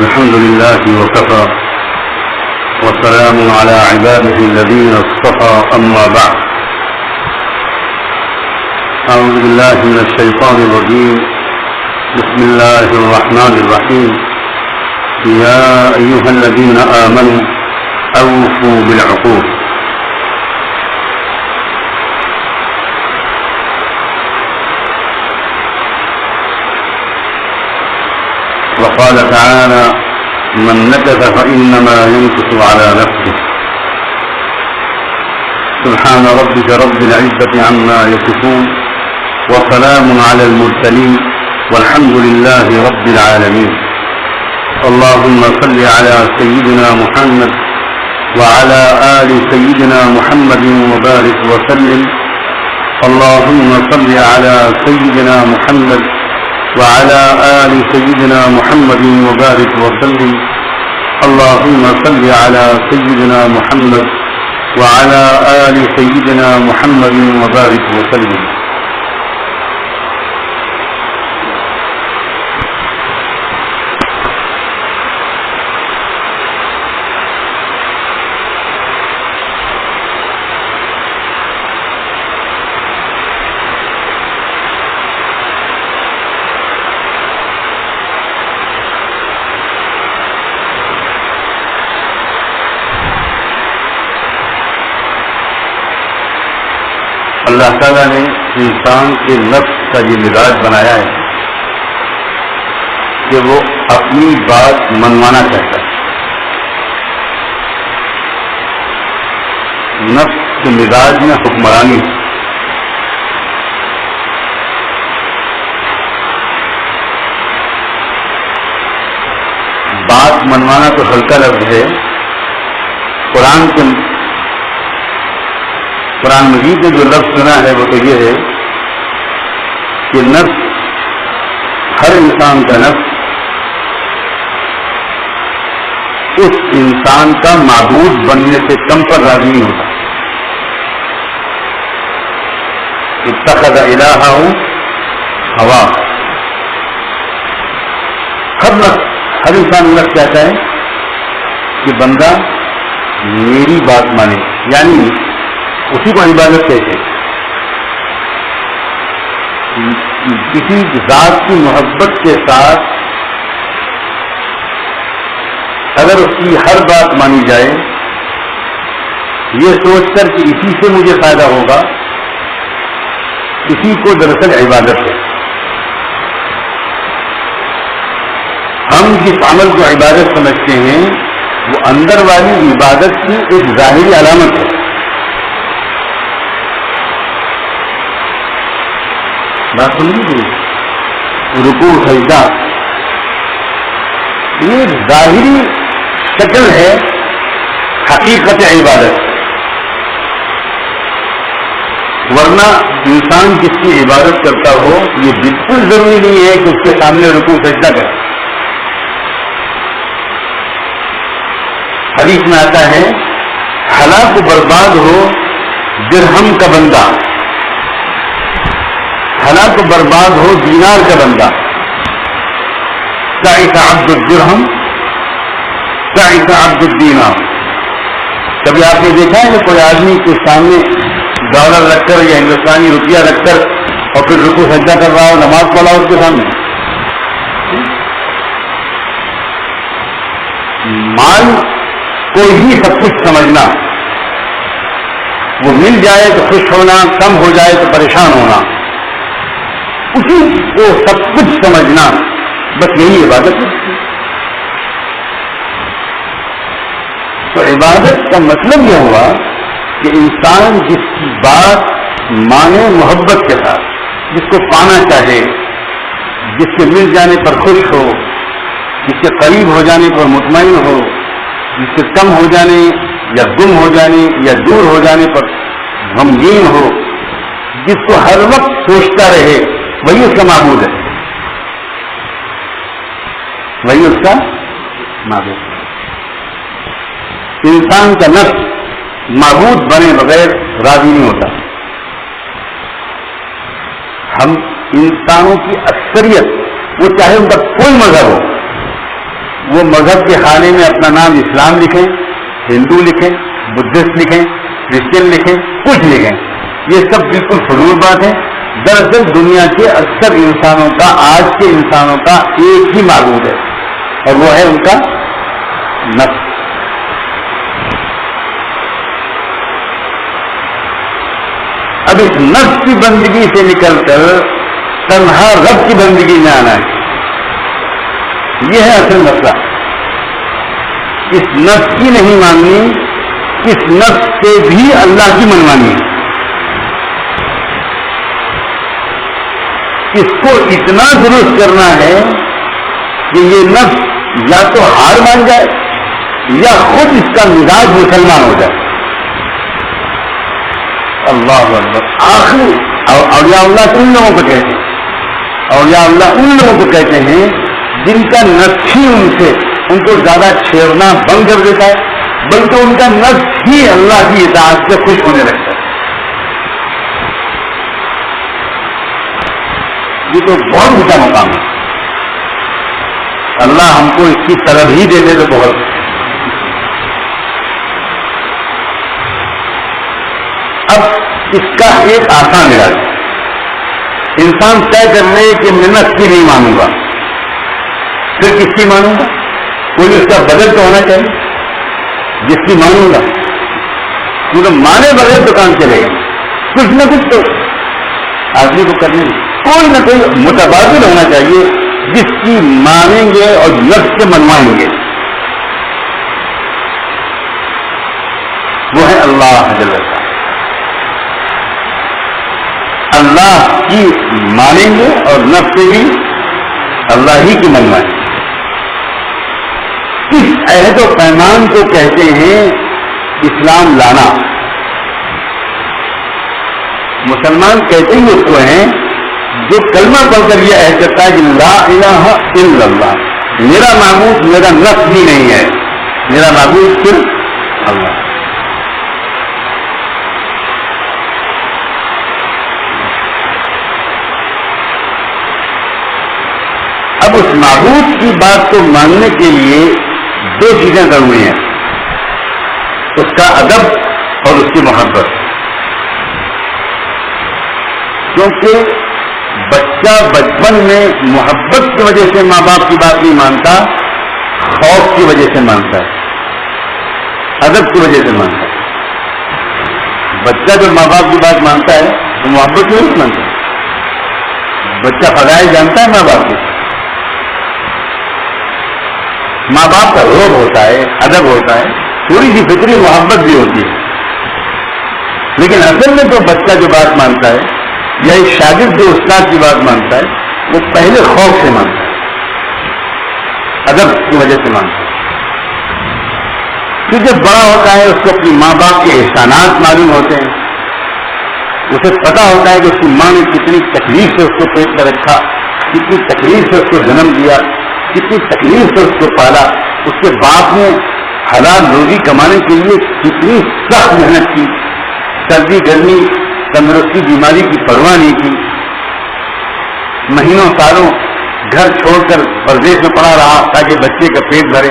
الحمد لله وكفى وسلام على عباده الذين اصطفى أما بعد أعوذ بالله من الشيطان الرجيم بسم الله الرحمن الرحيم يا أيها الذين آمنوا أوفوا بالعقود وقال تعالى من نكث فإنما ينكث على نفسه سبحان ربك رب العزة عما يصفون وسلام على المرسلين والحمد لله رب العالمين اللهم صل على سيدنا محمد وعلى آل سيدنا محمد وبارك وسلم اللهم صل على سيدنا محمد وعلى آل سيدنا محمد وبارك وسلم اللهم صل على سيدنا محمد وعلى آل سيدنا محمد وبارك وسلم اللہ تعالیٰ نے انسان کے نفس کا یہ مزاج بنایا ہے کہ وہ اپنی بات منوانا چاہتا ہے. نفس کے مزاج میں حکمرانی ہے. بات منوانا تو ہلکا لفظ ہے. قرآن مجید نے جو لفظ سنا ہے وہ تو یہ ہے کہ نفس ہر انسان کا نفس اس انسان کا معبود بننے سے کم پر راضی نہیں ہوتا. اتخذ الہہ ہوا. ہر انسان نفس چاہتا ہے کہ بندہ میری بات مانے, یعنی اسی کو عبادت کہتے ہیں. کسی ذات کی محبت کے ساتھ اگر اس کی ہر بات مانی جائے یہ سوچ کر کہ اسی سے مجھے فائدہ ہوگا, اسی کو دراصل عبادت ہے. ہم جس عمل کو عبادت سمجھتے ہیں وہ اندر والی عبادت کی ایک ظاہری علامت ہے. بات سن لیجیے, رکوع سجدہ یہ ظاہری شکل ہے حقیقت عبادت. ورنہ انسان جس کی عبادت کرتا ہو یہ بالکل ضروری نہیں ہے کہ اس کے سامنے رکوع سجدہ کرے. حدیث میں آتا ہے ہلاک برباد ہو درہم کا بندہ, ہلاک برباد ہو دینار کا بندہ. تعس عبد الدرہم تعس عبد الدینار. کبھی آپ نے دیکھا ہے کہ کوئی آدمی کے سامنے ڈالر رکھ کر یا ہندوستانی روپیہ رکھ کر اور پھر رکوع سجدہ کر رہا ہو, نماز پڑھا ہو اس کے سامنے؟ مال کو ہی سب کچھ سمجھنا, وہ مل جائے تو خوش ہونا, کم ہو جائے تو پریشان ہونا, اسی کو سب کچھ سمجھنا, بس یہی عبادت ہے. تو عبادت کا مطلب یہ ہوا کہ انسان جس کی بات مانے محبت کے ساتھ, جس کو پانا چاہے, جس کے مل جانے پر خوش ہو, جس کے قریب ہو جانے پر مطمئن ہو, جس کے کم ہو جانے یا گم ہو جانے یا دور ہو جانے پر غمگین ہو, جس کو ہر وقت سوچتا رہے, وہی اس کا معبود ہے, وہی اس کا معبود. انسان کا نفس معبود بنے بغیر راضی نہیں ہوتا. ہم انسانوں کی اکثریت, وہ چاہے ان کا کوئی مذہب ہو, وہ مذہب کے خانے میں اپنا نام اسلام لکھیں، ہندو لکھیں، بدھسٹ لکھیں، کرسچن لکھیں، کچھ لکھیں، یہ سب بالکل فضول بات ہے. دراصل دنیا کے اکثر انسانوں کا، آج کے انسانوں کا ایک ہی معبود ہے، اور وہ ہے ان کا نفس. اب اس نفس کی بندگی سے نکل کر تنہا رب کی بندگی میں آنا ہے، یہ ہے اصل مسئلہ. اس نفس کی نہیں ماننی، اس نفس سے بھی اللہ کی منوانی ہے. اس کو اتنا درست کرنا ہے کہ یہ نفس یا تو ہار مان جائے یا خود اس کا مزاج مسلمان ہو جائے. اللہ اکبر. آخر اولیاء اللہ ان لوگوں کو کہتے ہیں، اولیاء اللہ ان لوگوں کو کہتے ہیں جن کا نفس ہی ان کو زیادہ چھیڑنا بند کر دیتا ہے، بلکہ ان کا نفس ہی اللہ کی اطاعت سے خوش ہونے لگتا ہے. یہ تو بہت اونچا مقام ہے. اللہ ہم کو اس کی طرف ہی دے دے تو بہت. اب اس کا ایک آسان علاج، انسان طے کر لے کہ میں نفس کی نہیں مانوں گا، پھر کس کی مانوں گا؟ کوئی اس کا بدل تو ہونا چاہیے جس کی مانوں گا. کیونکہ مانے بغیر دکان چلے گا، کچھ نہ کچھ تو آدمی کو کرنے میں کوئی نہ کوئی متبادل ہونا چاہیے جس کی مانیں گے اور نفس سے منوائیں گے. وہ ہے اللہ جل وعلا. اللہ کی مانیں گے اور نفس سے بھی اللہ ہی کی منوائیں گے. اس عہد و پیمان کو کہتے ہیں اسلام لانا. مسلمان کہتے ہیں اس کو ہیں جو کلمہ پڑھ کر یہ عہد کرتا ہے کہ لا الہ الا اللہ، میرا معبود میرا نفس بھی نہیں ہے، میرا معبود صرف اللہ. اب اس معبود کی بات کو ماننے کے لیے دو چیزیں ضروری ہیں، اس کا ادب اور اس کی محبت. کیونکہ بچہ بچپن میں محبت کی وجہ سے ماں باپ کی بات نہیں مانتا، خوف کی وجہ سے مانتا ہے، ادب کی وجہ سے مانتا ہے. بچہ جب ماں باپ کی بات مانتا ہے تو محبت کیوں نہیں مانتا؟ بچہ فضائل جانتا ہے ماں باپ کی، ماں باپ کا روب ہوتا ہے، ادب ہوتا ہے، تھوڑی سی فطری محبت بھی ہوتی ہے. لیکن اصل میں تو بچہ جو بات مانتا ہے یا ایک شاگرد جو استاد کی بات مانتا ہے وہ پہلے خوف سے مانتا ہے، ادب کی وجہ سے مانتا ہے. پھر جب بڑا ہوتا ہے اس کو اپنی ماں باپ کے احسانات معلوم ہوتے ہیں، اسے پتا ہوتا ہے کہ اس کی ماں نے کتنی تکلیف سے اس کو پیٹ میں رکھا، کتنی تکلیف سے اس کو جنم دیا، کتنی تکلیف سے اس کو پالا، اس کے باپ نے حلال روزی کمانے کے لیے کتنی سخت محنت کی، سردی گرمی تندرستی بیماری کی پرواہ نہیں کی، مہینوں سالوں گھر چھوڑ کر پردیش میں پڑا رہا تاکہ بچے کا پیٹ بھرے.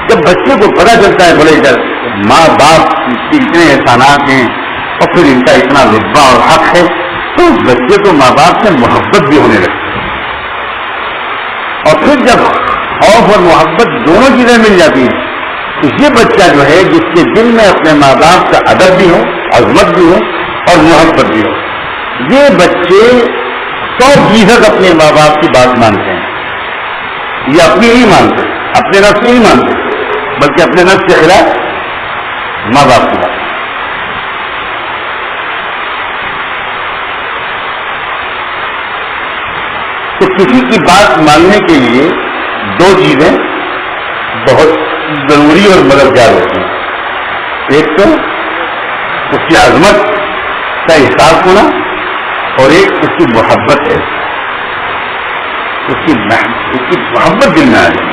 جب بچے کو پتا چلتا ہے بڑے کر ماں باپ کے اتنے احسانات ہیں اور پھر ان کا اتنا رتبہ اور حق ہے، تو بچے کو ماں باپ سے محبت بھی ہونے لگتی ہے. اور پھر جب خوف اور محبت دونوں چیزیں مل جاتی ہیں تو یہ بچہ جو ہے جس کے دل میں اپنے ماں باپ کا ادب بھی ہو، عظمت بھی ہو اور محبت بھی ہو، یہ بچے 100% اپنے ماں باپ کی بات مانتے ہیں. یہ اپنی نہیں مانتے، اپنے نفس نہیں مانتے، بلکہ اپنے نفس کے خلاف ماں باپ کی بات. تو کسی کی بات ماننے کے لیے دو چیزیں بہت ضروری اور مددگار ہوتی ہیں. ایک تو اس کی عظمت کا احساس ہونا اور ایک اس کی محبت ہے، اس کی محبت دل میں آ جائے.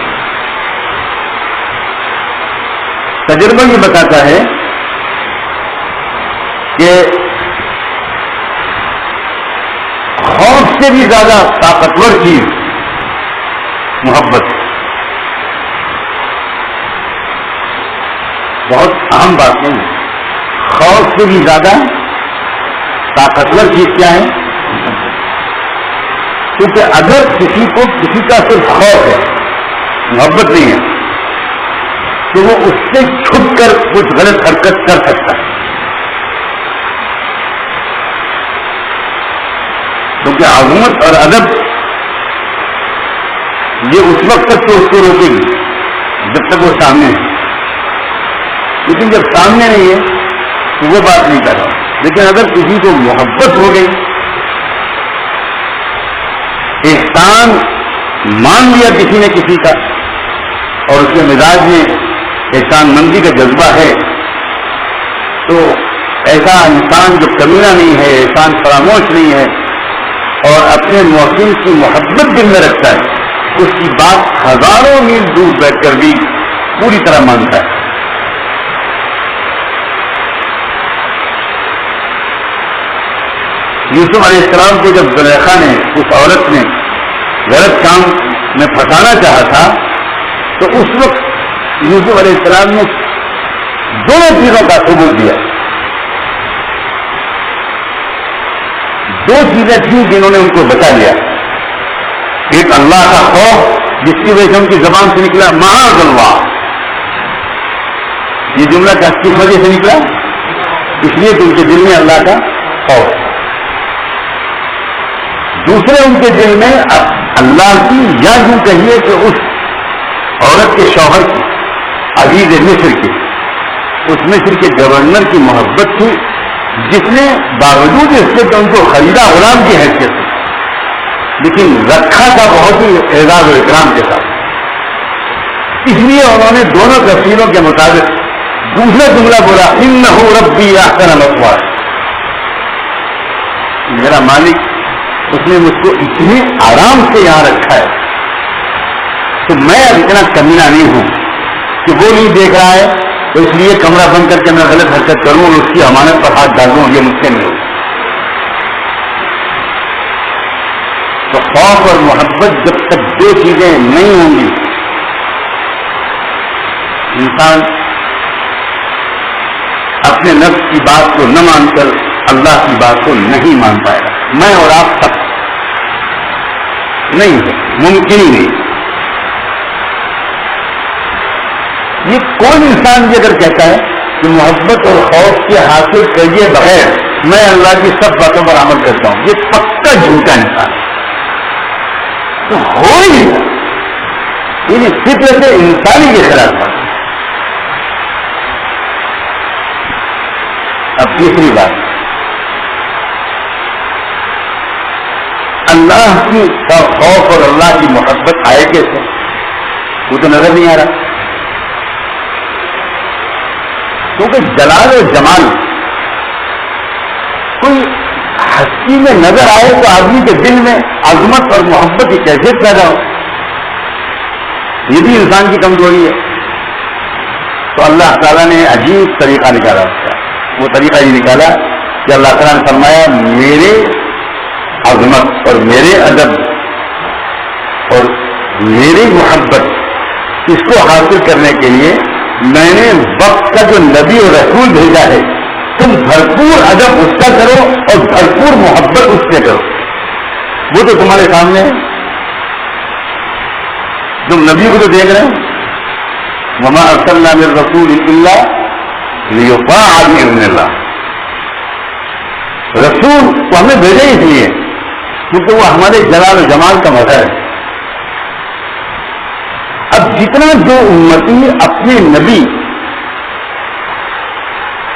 تجربہ یہ بتاتا ہے کہ خوف سے بھی زیادہ طاقتور چیز محبت ہے. بہت اہم باتیں ہیں. خوف سے بھی زیادہ طاقتور چیز کیا ہے؟ کیونکہ اگر کسی کو کسی کا صرف خوف ہے، محبت نہیں ہے، تو وہ اس سے چھپ کر کچھ غلط حرکت کر سکتا ہے. کیونکہ عظمت اور ادب یہ اس وقت تک تو اس کو روکے گی جب تک وہ سامنے ہے، لیکن جب سامنے نہیں ہے تو وہ بات نہیں کر رہا. لیکن اگر کسی کو محبت ہو گئی، احسان مان لیا کسی نے کسی کا، اور اس کے مزاج میں احسان مندی کا جذبہ ہے، تو ایسا انسان جو کمینہ نہیں ہے، احسان فراموش نہیں ہے، اور اپنے محسن کی محبت دل میں رکھتا ہے، اس کی بات ہزاروں میل دور بیٹھ کر بھی پوری طرح مانتا ہے. یوسف علیہ السلام کو جب زلیخا نے، اس عورت نے غلط کام میں پھنسانا چاہا تھا، تو اس وقت یوسف علیہ السلام نے دونوں چیزوں کا ثبوت دیا. دو چیزیں تھیں جنہوں نے ان کو بچا لیا. ایک اللہ کا خوف، جس کی وجہ سے ان کی زبان سے نکلا معاذ اللہ. یہ جملہ کس وجہ سے نکلا؟ اس لیے کہ ان کے دل میں اللہ کا خوف. دوسرے ان کے دل میں اللہ کی، یا یوں کہیے کہ اس عورت کے شوہر کی، عزیز مصر کی، اس مصر کے گورنر کی محبت تھی، جس نے باوجود اس کے کہ ان کو خریدا غلام کی حیثیت سے، لیکن رکھا تھا بہت ہی اعزاز و اکرام کے ساتھ. اس لیے انہوں نے دونوں تفسیروں کے مطابق دوسرا جملہ بولا انہ ربی احسن مثوایا. میرا مالک، اس نے مجھ کو اتنے آرام سے یہاں رکھا ہے تو میں اب اتنا کمینہ نہیں ہوں کہ وہ نہیں دیکھ رہا ہے تو اس لیے کمرہ بند کر کے میں غلط حرکت کروں اور اس کی امانت پر ہاتھ ڈالوں، یہ مجھ سے نہیں ہوگا. تو خوف اور محبت جب تک دو چیزیں نہیں ہوں گی، انسان اپنے نفس کی بات کو نہ مان کر اللہ کی بات کو نہیں مان پائے گا. میں اور آپ سب نہیں ہے، ممکن ہی نہیں. یہ کوئی انسان بھی اگر کہتا ہے کہ محبت اور خوف کے حاصل کریے بغیر میں اللہ کی سب باتوں پر عمل کرتا ہوں، یہ پکا جھوٹا انسان ہے. تو ہو ہی نہیں، یعنی فطرت سے انسانی کے خلاف ہے. اب تیسری بات، اللہ کی خوف اور اللہ کی محبت آئے کیسے؟ وہ تو نظر نہیں آ رہا. کیونکہ جلال و جمال کوئی ہستی میں نظر آئے تو آدمی کے دل میں عظمت اور محبت کی کیفیت پیدا ہو. یہ بھی انسان کی کمزوری ہے. تو اللہ تعالیٰ نے عجیب طریقہ نکالا اس کا. وہ طریقہ یہ نکالا کہ اللہ تعالیٰ نے فرمایا میرے عظمت اور میرے ادب اور میری محبت اس کو حاصل کرنے کے لیے میں نے وقت کا جو نبی اور رسول بھیجا ہے، تم بھرپور ادب اس کا کرو اور بھرپور محبت اس سے کرو. وہ تو تمہارے سامنے ہے، تم نبی کو تو دیکھ رہے ہیں. وما ارسلنا من رسول الا لیطاع باذن اللہ. رسول کو ہمیں بھیجا اس لیے کیونکہ وہ ہمارے جلال و جمال کا مظہر ہے. اب جتنا جو امتی اپنے نبی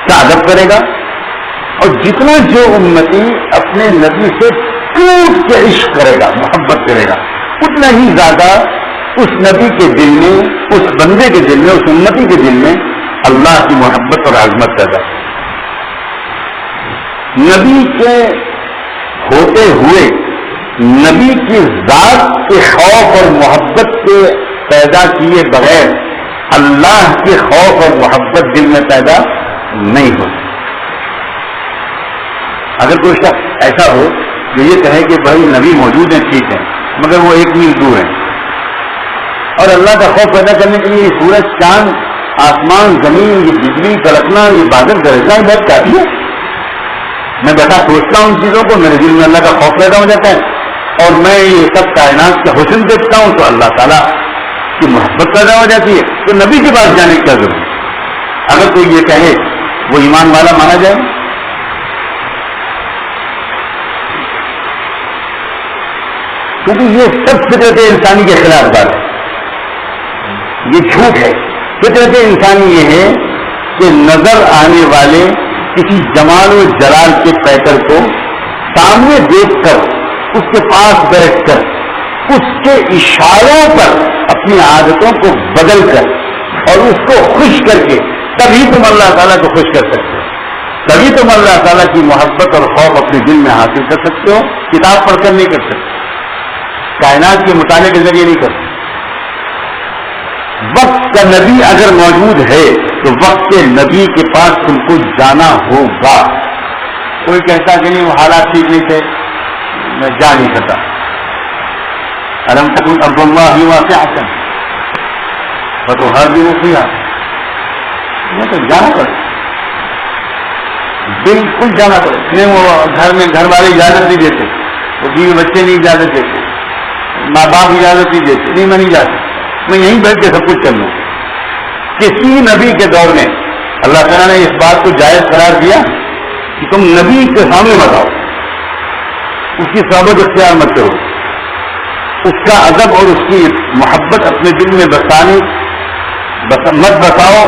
کا ادب کرے گا اور جتنا جو امتی اپنے نبی سے ٹوٹ کے عشق کرے گا، محبت کرے گا، اتنا ہی زیادہ اس نبی کے دل میں، اس بندے کے دل میں، اس امتی کے دل میں اللہ کی محبت اور عظمت پیدا. نبی کے ہوتے ہوئے نبی کی ذات کے خوف اور محبت کے پیدا کیے بغیر اللہ کے خوف اور محبت دل میں پیدا نہیں ہو. اگر کوئی شخص ایسا ہو جو یہ کہے کہ بھائی نبی موجود ہیں، ٹھیک ہے، مگر وہ 1 میل دور ہیں، اور اللہ کا خوف پیدا کرنے کے لیے سورج چاند آسمان زمین، یہ بجلی کڑکنا، یہ بادل گرجنا بہت کافی ہے. میں بیٹھا سوچتا ہوں ان چیزوں کو، میرے دل میں اللہ کا خوف پیدا ہو جاتا ہے اور میں یہ سب کائنات کا حسن دیکھتا ہوں تو اللہ تعالیٰ کی محبت پیدا ہو جاتی ہے. تو نبی کے پاس جانے کی کیا ضرورت ہے؟ اگر کوئی یہ کہے وہ ایمان والا مانا جائے. کیونکہ یہ سب فطرت انسانی کے خلاف بات ہے، یہ جھوٹ ہے. فطرت انسانی یہ ہے کہ نظر آنے والے کسی جمال و جلال کے پیکر کو سامنے دیکھ کر اس کے پاس بیٹھ کر اس کے اشاروں پر اپنی عادتوں کو بدل کر اور اس کو خوش کر کے تبھی تم اللہ تعالیٰ کو خوش کر سکتے ہو، تبھی تم اللہ تعالیٰ کی محبت اور خوف اپنے دل میں حاصل کر سکتے ہو. کتاب پڑھ کر نہیں کر سکتے، کائنات کے مطالعے کے ذریعے نہیں کر سکتے. وقت کا نبی اگر موجود ہے تو وقت کے نبی کے پاس تم کو جانا ہوگا. کوئی کہتا کہ نہیں وہ حالات ٹھیک نہیں تھے میں جا نہیں سکتا. الم تکن ارض اللہ واسعۃ فتہاجروا فیہا، میں تو جانا پڑے، بالکل جانا پڑے. نہیں وہ گھر میں گھر والے اجازت نہیں دیتے، وہ بیوی بچے نہیں اجازت دیتے، ماں باپ اجازت نہیں دیتے، نہیں میں نہیں جاتا، میں یہیں بیٹھ کے سب کچھ کر لوں. کسی نبی کے دور میں اللہ تعالیٰ نے اس بات کو جائز قرار دیا کہ تم نبی کے سامنے بتاؤ، اس کی صحبت اختیار مت کرو، اس کا ادب اور اس کی محبت اپنے دل میں مت بتاؤ،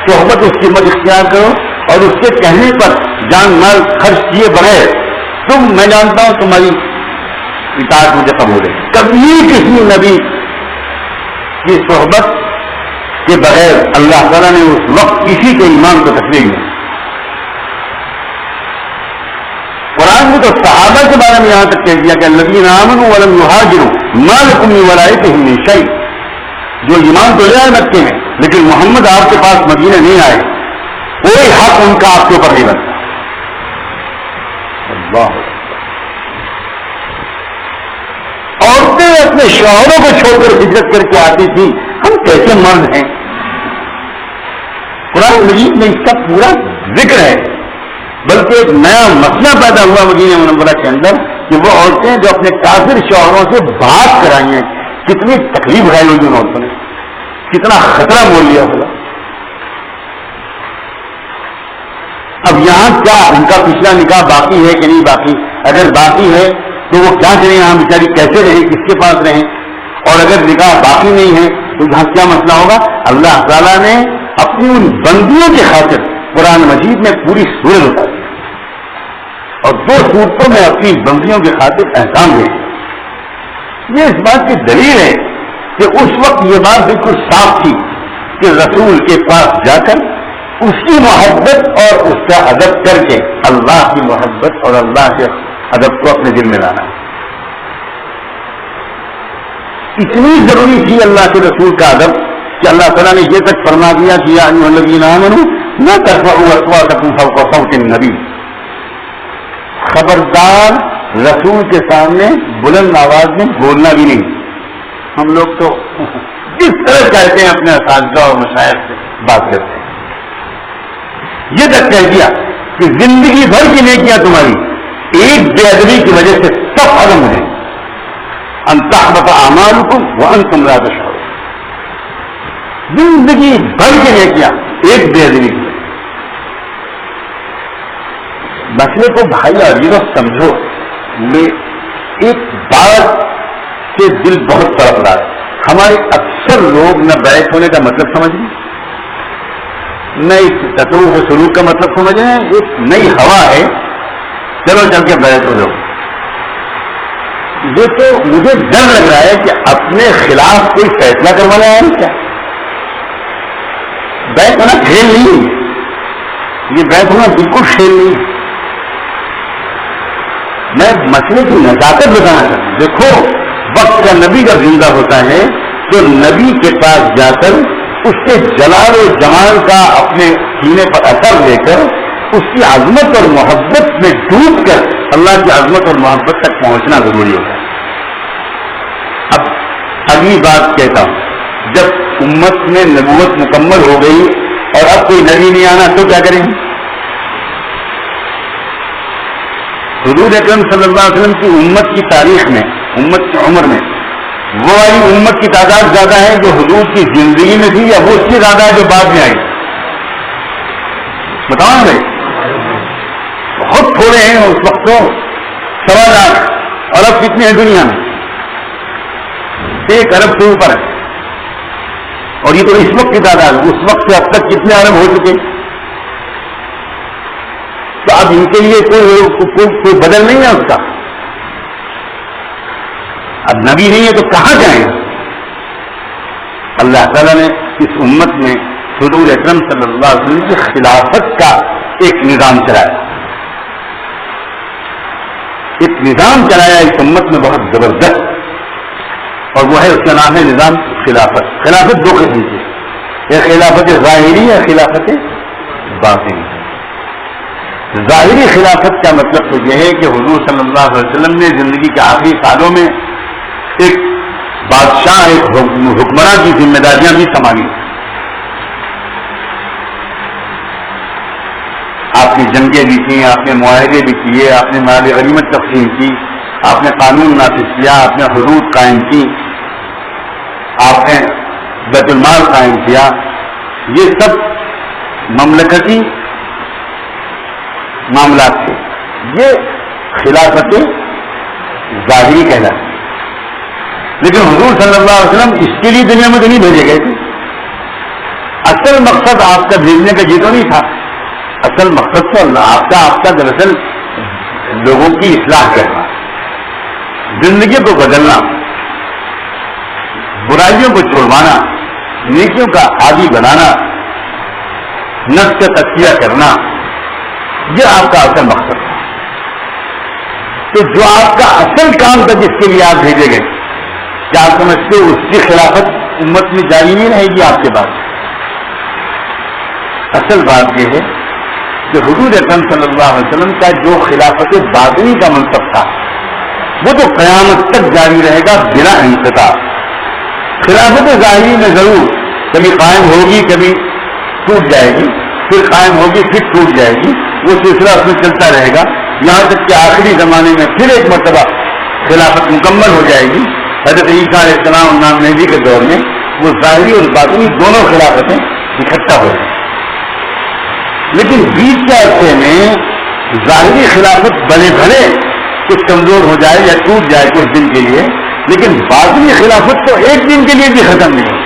صحبت اس کی مت اختیار کرو، اور اس کے کہنے پر جان مال خرچ کیے بغیر میں جانتا ہوں تمہاری اطاعت مجھے قبول ہے. کبھی کسی نبی کی صحبت کے بغیر اللہ تعالیٰ نے اس وقت کسی کے ایمان کو تسلیم نہیں. قرآن نے تو صحابہ کے بارے میں یہاں تک کہہ دیا کہ الذین آمنوا ولم یہاجروا ما لکم من ولایتہم من شیء، جو ایمان تو لے آئے مکے میں لیکن محمد آپ کے پاس مدینہ نہیں آئے، کوئی حق ان کا آپ کے اوپر نہیں بنتا. اللہ، عورتیں اپنے شوہروں کو چھوڑ کر ہجرت کر کے آتی تھی. ہم کیسے مرد ہیں؟ قرآن مجید میں اس کا پورا ذکر ہے. بلکہ ایک نیا مسئلہ پیدا ہوا مدینہ منورہ کے اندر کہ وہ عورتیں جو اپنے کافر شوہروں سے بات کرائی ہیں، کتنی تکلیف ہے ہوئی ان عورتوں نے، کتنا خطرہ مول لیا ہوگا. اب یہاں کیا ان کا پچھلا نکاح باقی ہے کہ نہیں باقی؟ اگر باقی ہے تو وہ کیا کریں یہاں بیچاری، کیسے رہیں، کس کے پاس رہیں؟ اور اگر نکاح باقی نہیں ہے تو یہاں کیا مسئلہ ہوگا؟ اللہ تعالیٰ نے اپنی ان بندیوں کی خاطر قرآن مجید میں پوری سورت بتا دی اور 2 سورتوں میں اپنی بندیوں کی خاطر احکام دے. یہ اس بات کی دلیل ہے کہ اس وقت یہ بات بالکل صاف تھی کہ رسول کے پاس جا کر اس کی محبت اور اس کا ادب کر کے اللہ کی محبت اور اللہ کے ادب کو اپنے دل میں لانا. اتنی ضروری تھی اللہ کے رسول کا ادب کہ اللہ تعالیٰ نے یہ تک فرما دیا کہ یا ایھا الذین آمنوا لا ترفعوا اصواتکم فوق صوت النبی، خبردار رسول کے سامنے بلند آواز میں بولنا بھی نہیں. ہم لوگ تو جس طرح کہتے ہیں اپنے اساتذہ اور مشائخ سے بات کرتے ہیں. یہ تک کہہ دیا کہ زندگی بھر کی نیکیاں تمہاری ایک بے ادبی کی وجہ سے سب ختم ہو جائیں. ان تحبط اعمالکم وانتم لا تشعرون، زندگی بھر کی نیکیاں ایک بے ادبی کی. مسئلے کو بھائی عزیزوں سمجھو، میں ایک بات سے دل بہت تڑپ رہا ہے. ہمارے اکثر لوگ نہ بیعت ہونے کا مطلب سمجھ رہے، نہ اس تصوف و سلوک کا مطلب سمجھ رہے ہیں. ایک نئی ہوا ہے، چلو چل کے بیعت ہو جاؤ. یہ تو مجھے ڈر لگ رہا ہے کہ اپنے خلاف کوئی فیصلہ کروانا ہے کیا. بیعت ہونا کھیل نہیں، یہ بیعت ہونا بالکل کھیل نہیں. میں مسئلے کی نزاکت بتانا چاہتا ہوں. دیکھو، وقت کا نبی جب زندہ ہوتا ہے تو نبی کے پاس جا کر اس کے جلال و جمال کا اپنے سینے پر اثر لے کر اس کی عظمت اور محبت میں ڈوب کر اللہ کی عظمت اور محبت تک پہنچنا ضروری ہوتا ہے. اب اگلی بات کہتا ہوں، جب امت میں نبوت مکمل ہو گئی اور اب کوئی نبی نہیں آنا تو کیا کریں گے؟ حضور اکرم صلی اللہ علیہ وسلم کی امت کی تاریخ میں، امت کی عمر میں وہ والی امت کی تعداد زیادہ ہے جو حضور کی زندگی میں تھی، یا وہ اس سے زیادہ ہے جو بعد میں آئی؟ بتاؤ بھائی، بہت تھوڑے ہیں اس وقت تو 1.25 لاکھ، اور اب کتنے ہیں دنیا میں؟ 1 ارب سے اوپر ہے، اور یہ تو اس وقت کی تعداد، اس وقت سے اب تک کتنے ارب ہو چکے؟ تو اب ان کے لیے کوئی بدل نہیں ہے اس کا. اب نبی نہیں ہے تو کہاں جائیں؟ اللہ تعالیٰ نے اس امت میں حضور اکرم صلی اللہ علیہ وسلم کی خلافت کا ایک نظام چلایا، ایک نظام چلایا اس امت میں بہت زبردست، اور وہ ہے، اس کا نام ہے نظام خلافت. خلافت 2 قسم کی، ایک خلافت ظاہری ہے، خلافت باطنی. ظاہری خلافت کا مطلب تو یہ ہے کہ حضور صلی اللہ علیہ وسلم نے زندگی کے آخری سالوں میں ایک بادشاہ، ایک حکمراں کی ذمہ داریاں بھی سنبھالی. آپ نے جنگیں بھی کی، آپ نے معاہدے بھی کیے، آپ نے مال غنیمت تقسیم کی، آپ نے قانون نافذ کیا، آپ نے حدود قائم کی، آپ نے بیت المال قائم کیا. یہ سب مملکتی معاملات تھے. یہ خلافت ظاہری کہلاتی. لیکن حضور صلی اللہ علیہ وسلم اس کے لیے دنیا میں تو نہیں بھیجے گئے تھے. اصل مقصد آپ کا بھیجنے کا یہ تو نہیں تھا. اصل مقصد تو آپ کا دراصل لوگوں کی اصلاح کرنا، زندگی کو بدلنا، برائیوں کو چھڑوانا، نیکیوں کا عادی بنانا، نفس کا تزکیہ کرنا، یہ آپ کا اصل مقصد تھا. تو جو آپ کا اصل کام تھا جس کے لیے آپ بھیجے گئے، کیا آپ سمجھتے ہو اس کی خلافت امت میں جاری نہیں رہے گی آپ کے بعد؟ اصل بات یہ ہے کہ حضور اکرم صلی اللہ علیہ وسلم کا جو خلافت باطنی کا منصب تھا وہ تو قیامت تک جاری رہے گا بلا انقطاع. خلافت ظاہری میں ضرور کبھی قائم ہوگی، کبھی ٹوٹ جائے گی، پھر قائم ہوگی، پھر ٹوٹ جائے گی. وہ سلسلہ اس میں چلتا رہے گا یہاں تک کہ آخری زمانے میں پھر ایک مرتبہ خلافت مکمل ہو جائے گی. حضرت عیسیٰ علیہ السلام امام مہدی کے دور میں وہ ظاہری اور باطنی دونوں خلافتیں اکٹھا ہو جائیں. لیکن بیچ کے عرصے میں ظاہری خلافت بنے بھلے کچھ کمزور ہو جائے یا ٹوٹ جائے کچھ دن کے لیے، لیکن باطنی خلافت تو ایک دن کے لیے بھی ختم نہیں ہوتی.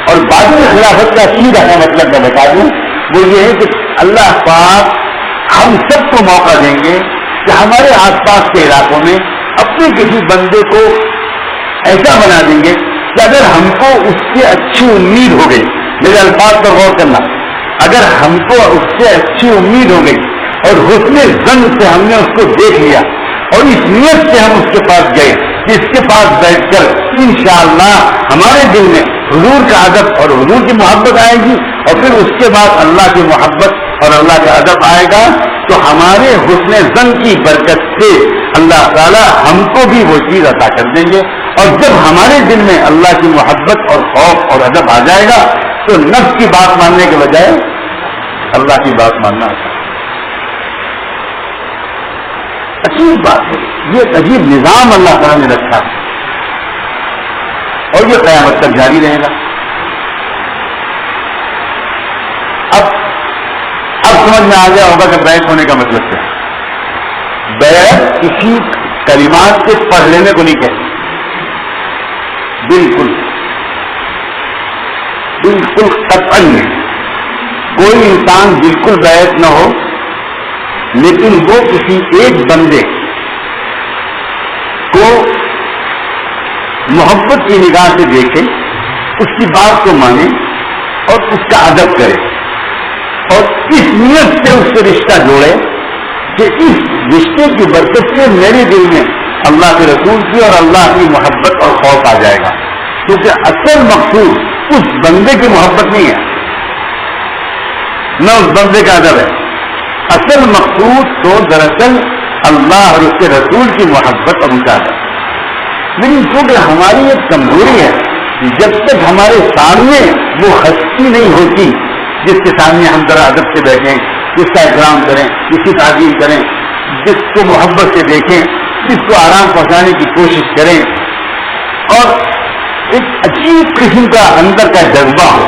اور باطنی خلافت کا سیدھا مطلب میں بتا دوں، وہ یہ ہے کہ اللہ پاک ہم سب کو موقع دیں گے کہ ہمارے آس پاس کے علاقوں میں اپنے کسی بندے کو ایسا بنا دیں گے کہ اگر ہم کو اس سے اچھی امید ہو گئی، میرے الفاظ پر غور کرنا، اگر ہم کو اس سے اچھی امید ہو گئی اور حسن ظن سے ہم نے اس کو دیکھ لیا اور اس نیت سے ہم اس کے پاس گئے کہ اس کے پاس بیٹھ کر انشاءاللہ ہمارے دل میں حضور کا ادب اور حضور کی محبت آئے گی، اور پھر اس کے بعد اللہ کی محبت اور اللہ کا ادب آئے گا، تو ہمارے حسن ظن کی برکت سے اللہ تعالیٰ ہم کو بھی وہ چیز عطا کر دیں گے. اور جب ہمارے دل میں اللہ کی محبت اور خوف اور ادب آ جائے گا تو نفس کی بات ماننے کے بجائے اللہ کی بات ماننا آتا ہے. عجیب بات ہے، یہ عجیب نظام اللہ تعالیٰ نے رکھا ہے اور یہ قیامت تک جاری رہے گا. اب سمجھ میں آ گیا ہوگا کہ بیعت ہونے کا مطلب کیا ہے. بیعت کسی کلمات کے پڑھ لینے کو نہیں کہتے، بالکل قطعاً نہیں. کوئی انسان بالکل بیعت نہ ہو لیکن وہ کسی ایک بندے کو محبت کی نگاہ سے دیکھے، اس کی بات کو مانے اور اس کا ادب کرے، اور اس نیت سے اس سے رشتہ جوڑے کہ اس رشتے کی برکت سے میرے دل میں اللہ کے رسول کی اور اللہ کی محبت اور خوف آ جائے گا. کیونکہ اصل مقصود اس بندے کی محبت نہیں ہے، نہ اس بندے کا ادب ہے. اصل مقصود تو دراصل اللہ اور اس کے رسول کی محبت اور ان کا ادب. لیکن کیونکہ ہماری ایک کمزوری ہے، جب تک ہمارے سامنے وہ ہستی نہیں ہوتی جس کے سامنے ہم ذرا ادب سے بیٹھیں، جس کا احترام کریں، جس کی تعظیم کریں، جس کو محبت سے دیکھیں، جس کو آرام پہنچانے کی کوشش کریں، اور ایک عجیب قسم کا اندر کا جذبہ ہو،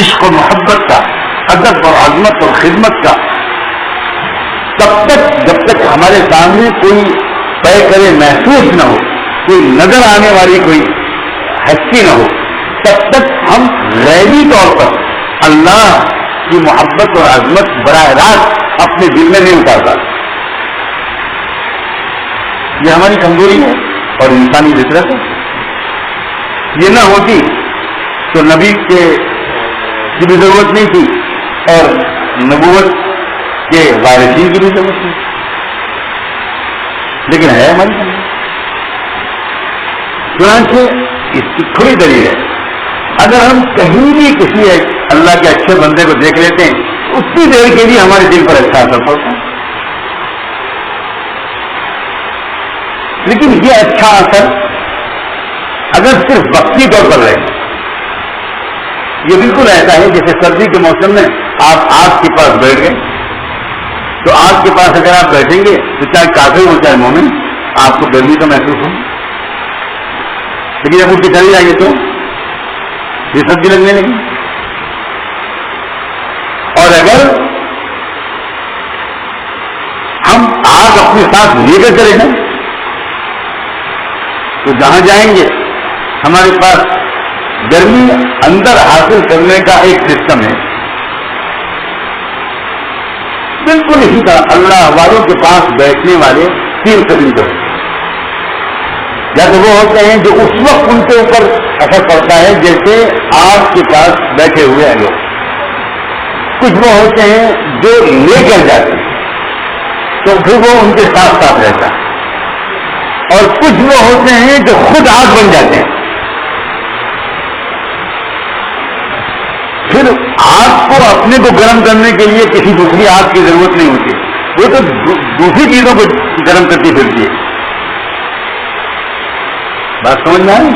عشق و محبت کا، ادب اور عظمت اور خدمت کا، تب تک جب تک ہمارے سامنے کوئی طے کرے محسوس نہ ہو، کوئی نظر آنے والی کوئی ہستی نہ ہو، تب تک ہم غیبی طور پر اللہ کی محبت اور عظمت براہ راست اپنے دل میں نہیں اتارتا. یہ ہماری کمزوری ہے اور انسانی فطرت ہے. یہ نہ ہوتی تو نبی کی بھی ضرورت نہیں تھی اور نبوت کے وارثین کی بھی ضرورت نہیں، لیکن ہے ہماری کمزوری. چنانچہ اس کی تھوڑی دلیل ہے، اگر ہم کہیں بھی کسی اللہ کے اچھے بندے کو دیکھ لیتے ہیں اتنی دیر کے لیے ہمارے دل پر اچھا اثر پڑتا ہے، لیکن یہ اچھا اثر اگر صرف وقتی طور پر رہے، یہ بالکل ایسا ہے جیسے سردی کے موسم میں آپ آگ کے پاس بیٹھ گئے، تو آگ کے پاس اگر آپ بیٹھیں گے تو چاہے کافر ہو چاہے مومن آپ کو گرمی تو محسوس ہو، لیکن جب اٹھ کے چلی جائیے تو یہ سردی لگنے لگی. اور اگر ہم آگ اپنے ساتھ لے کر چلے جائیں تو جہاں جائیں گے ہمارے پاس گرمی اندر حاصل کرنے کا ایک سسٹم ہے. بالکل اسی طرح اللہ والوں کے پاس بیٹھنے والے 3 قسم کے ہوتے ہیں. یا تو وہ ہوتے ہیں جو اس وقت ان کے اوپر اثر پڑتا ہے جیسے آگ کے پاس بیٹھے ہوئے ہیں لوگ. کچھ وہ ہوتے ہیں جو لے کر جاتے ہیں تو پھر وہ ان کے ساتھ ساتھ رہتا ہے، اور کچھ وہ ہوتے ہیں جو خود آگ بن جاتے ہیں. پھر آگ کو اپنے کو گرم کرنے کے لیے کسی دوسری آگ کی ضرورت نہیں ہوتی، وہ تو دوسری چیزوں کو گرم کرتی پھرتی ہے. بات سمجھ میں آئی؟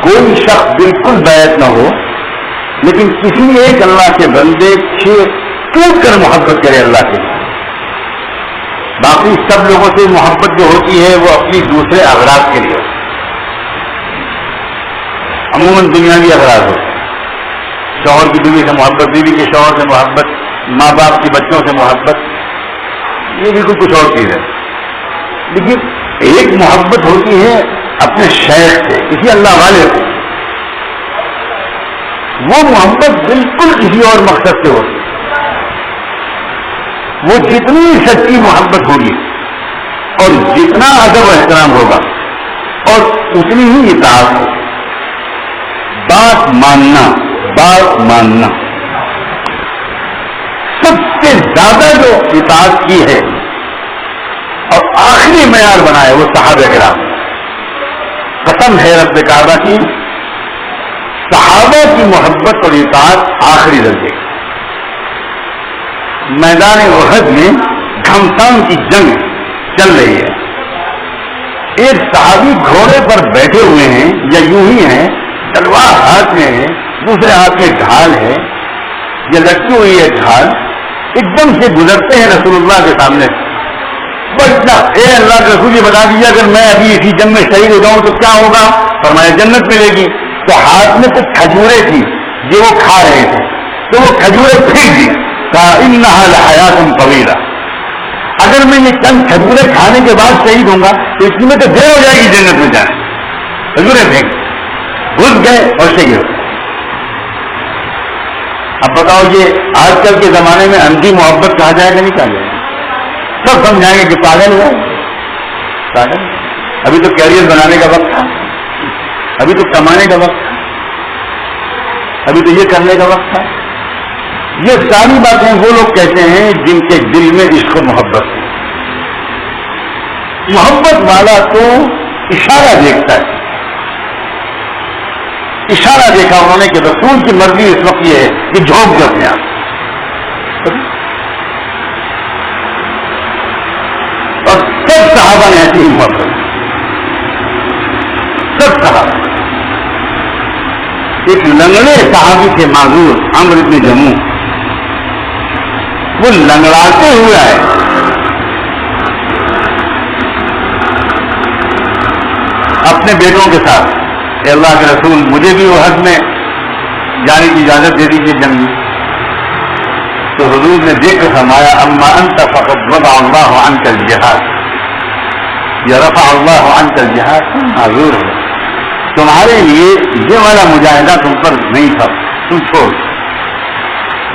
کوئی شخص بالکل بیعت نہ ہو لیکن کسی ایک اللہ کے بندے سے ٹوٹ کر محبت کرے اللہ کے، باقی سب لوگوں سے محبت جو ہوتی ہے وہ اپنی دوسرے اغراض کے لیے ہوتی ہے، عموماً دنیاوی اغراض ہو، شوہر کی بیوی سے محبت، بیوی کے شوہر سے محبت، ماں باپ کی بچوں سے محبت، یہ بالکل کچھ اور چیز ہے. لیکن ایک محبت ہوتی ہے اپنے شیخ سے، کسی اللہ والے سے، وہ محبت بالکل کسی اور مقصد سے ہوتی ہے. وہ جتنی سچی محبت ہوگی اور جتنا ادب و احترام ہوگا اور اتنی ہی اطاعت ہوگی. بات ماننا سب سے زیادہ جو اطاعت کی ہے اور آخری معیار بنا ہے وہ صحابہ کرام. قسم ہے رب کعبہ کی، صحابہ کی محبت اور اطاعت آخری درجے. میدان احد میں گھمسان کی جنگ چل رہی ہے، ایک صحابی گھوڑے پر بیٹھے ہوئے ہیں یا یوں ہی ہیں، تلوار ہاتھ میں ہے، دوسرے ہاتھ میں ڈھال ہے یا لٹکی ہوئی ہے ڈھال. ایک دم سے گزرتے ہیں رسول اللہ کے سامنے، بچنا اے اللہ کے رسول یہ بتا دیجیے اگر میں ابھی اسی جنگ میں شہید ہو جاؤں تو کیا ہوگا؟ فرمایا جنت ملے گی. تو ہاتھ میں کچھ کھجوریں تھی جو وہ کھا رہے تھے، تو وہ کھجوریں پھینک دی، کہا انہا لحیات طویلہ، اگر میں یہ چند کھجوریں کھانے کے بعد شہید ہوں گا تو اس میں تو دیر ہو جائے گی جنت میں جانے. کھجوریں پھینک گھس گئے اور شہید ہو گئے. اب بتاؤ یہ آج کل کے زمانے میں اندھی محبت کہا جائے گا نہیں کہا جائے گا؟ سب سمجھائیں گے کہ پاگل ہے، پاگل. ابھی تو کیریئر بنانے کا وقت تھا، ابھی تو کمانے کا وقت تھا، ابھی تو یہ کرنے کا وقت تھا. یہ ساری باتیں وہ لوگ کہتے ہیں جن کے دل میں عشق و محبت ہے. محبت والا تو اشارہ دیکھتا ہے، اشارہ دیکھا انہوں نے کہ رسول کی مرضی اس وقت یہ ہے کہ جھونک دو اپنے آپ. اور سب صحابہ نے ایسی ہی محبت. لنگڑے صحابی تھے معذور عمرو بن جموح، وہ لنگڑاتے ہوئے آئے، اپنے بیٹوں کے ساتھ، کہ اللہ کے رسول مجھے بھی احد میں جانے کی اجازت دے دیجیے جنگ میں۔ تو حضور نے دیکھ کر فرمایا اما انت فقد وضع اللہ عنک الجہاد، یا رفع اللہ عنک الجہاد، معذور ہو، تمہارے لیے یہ والا مجاہدہ تم پر نہیں تھا، تم چھوڑ،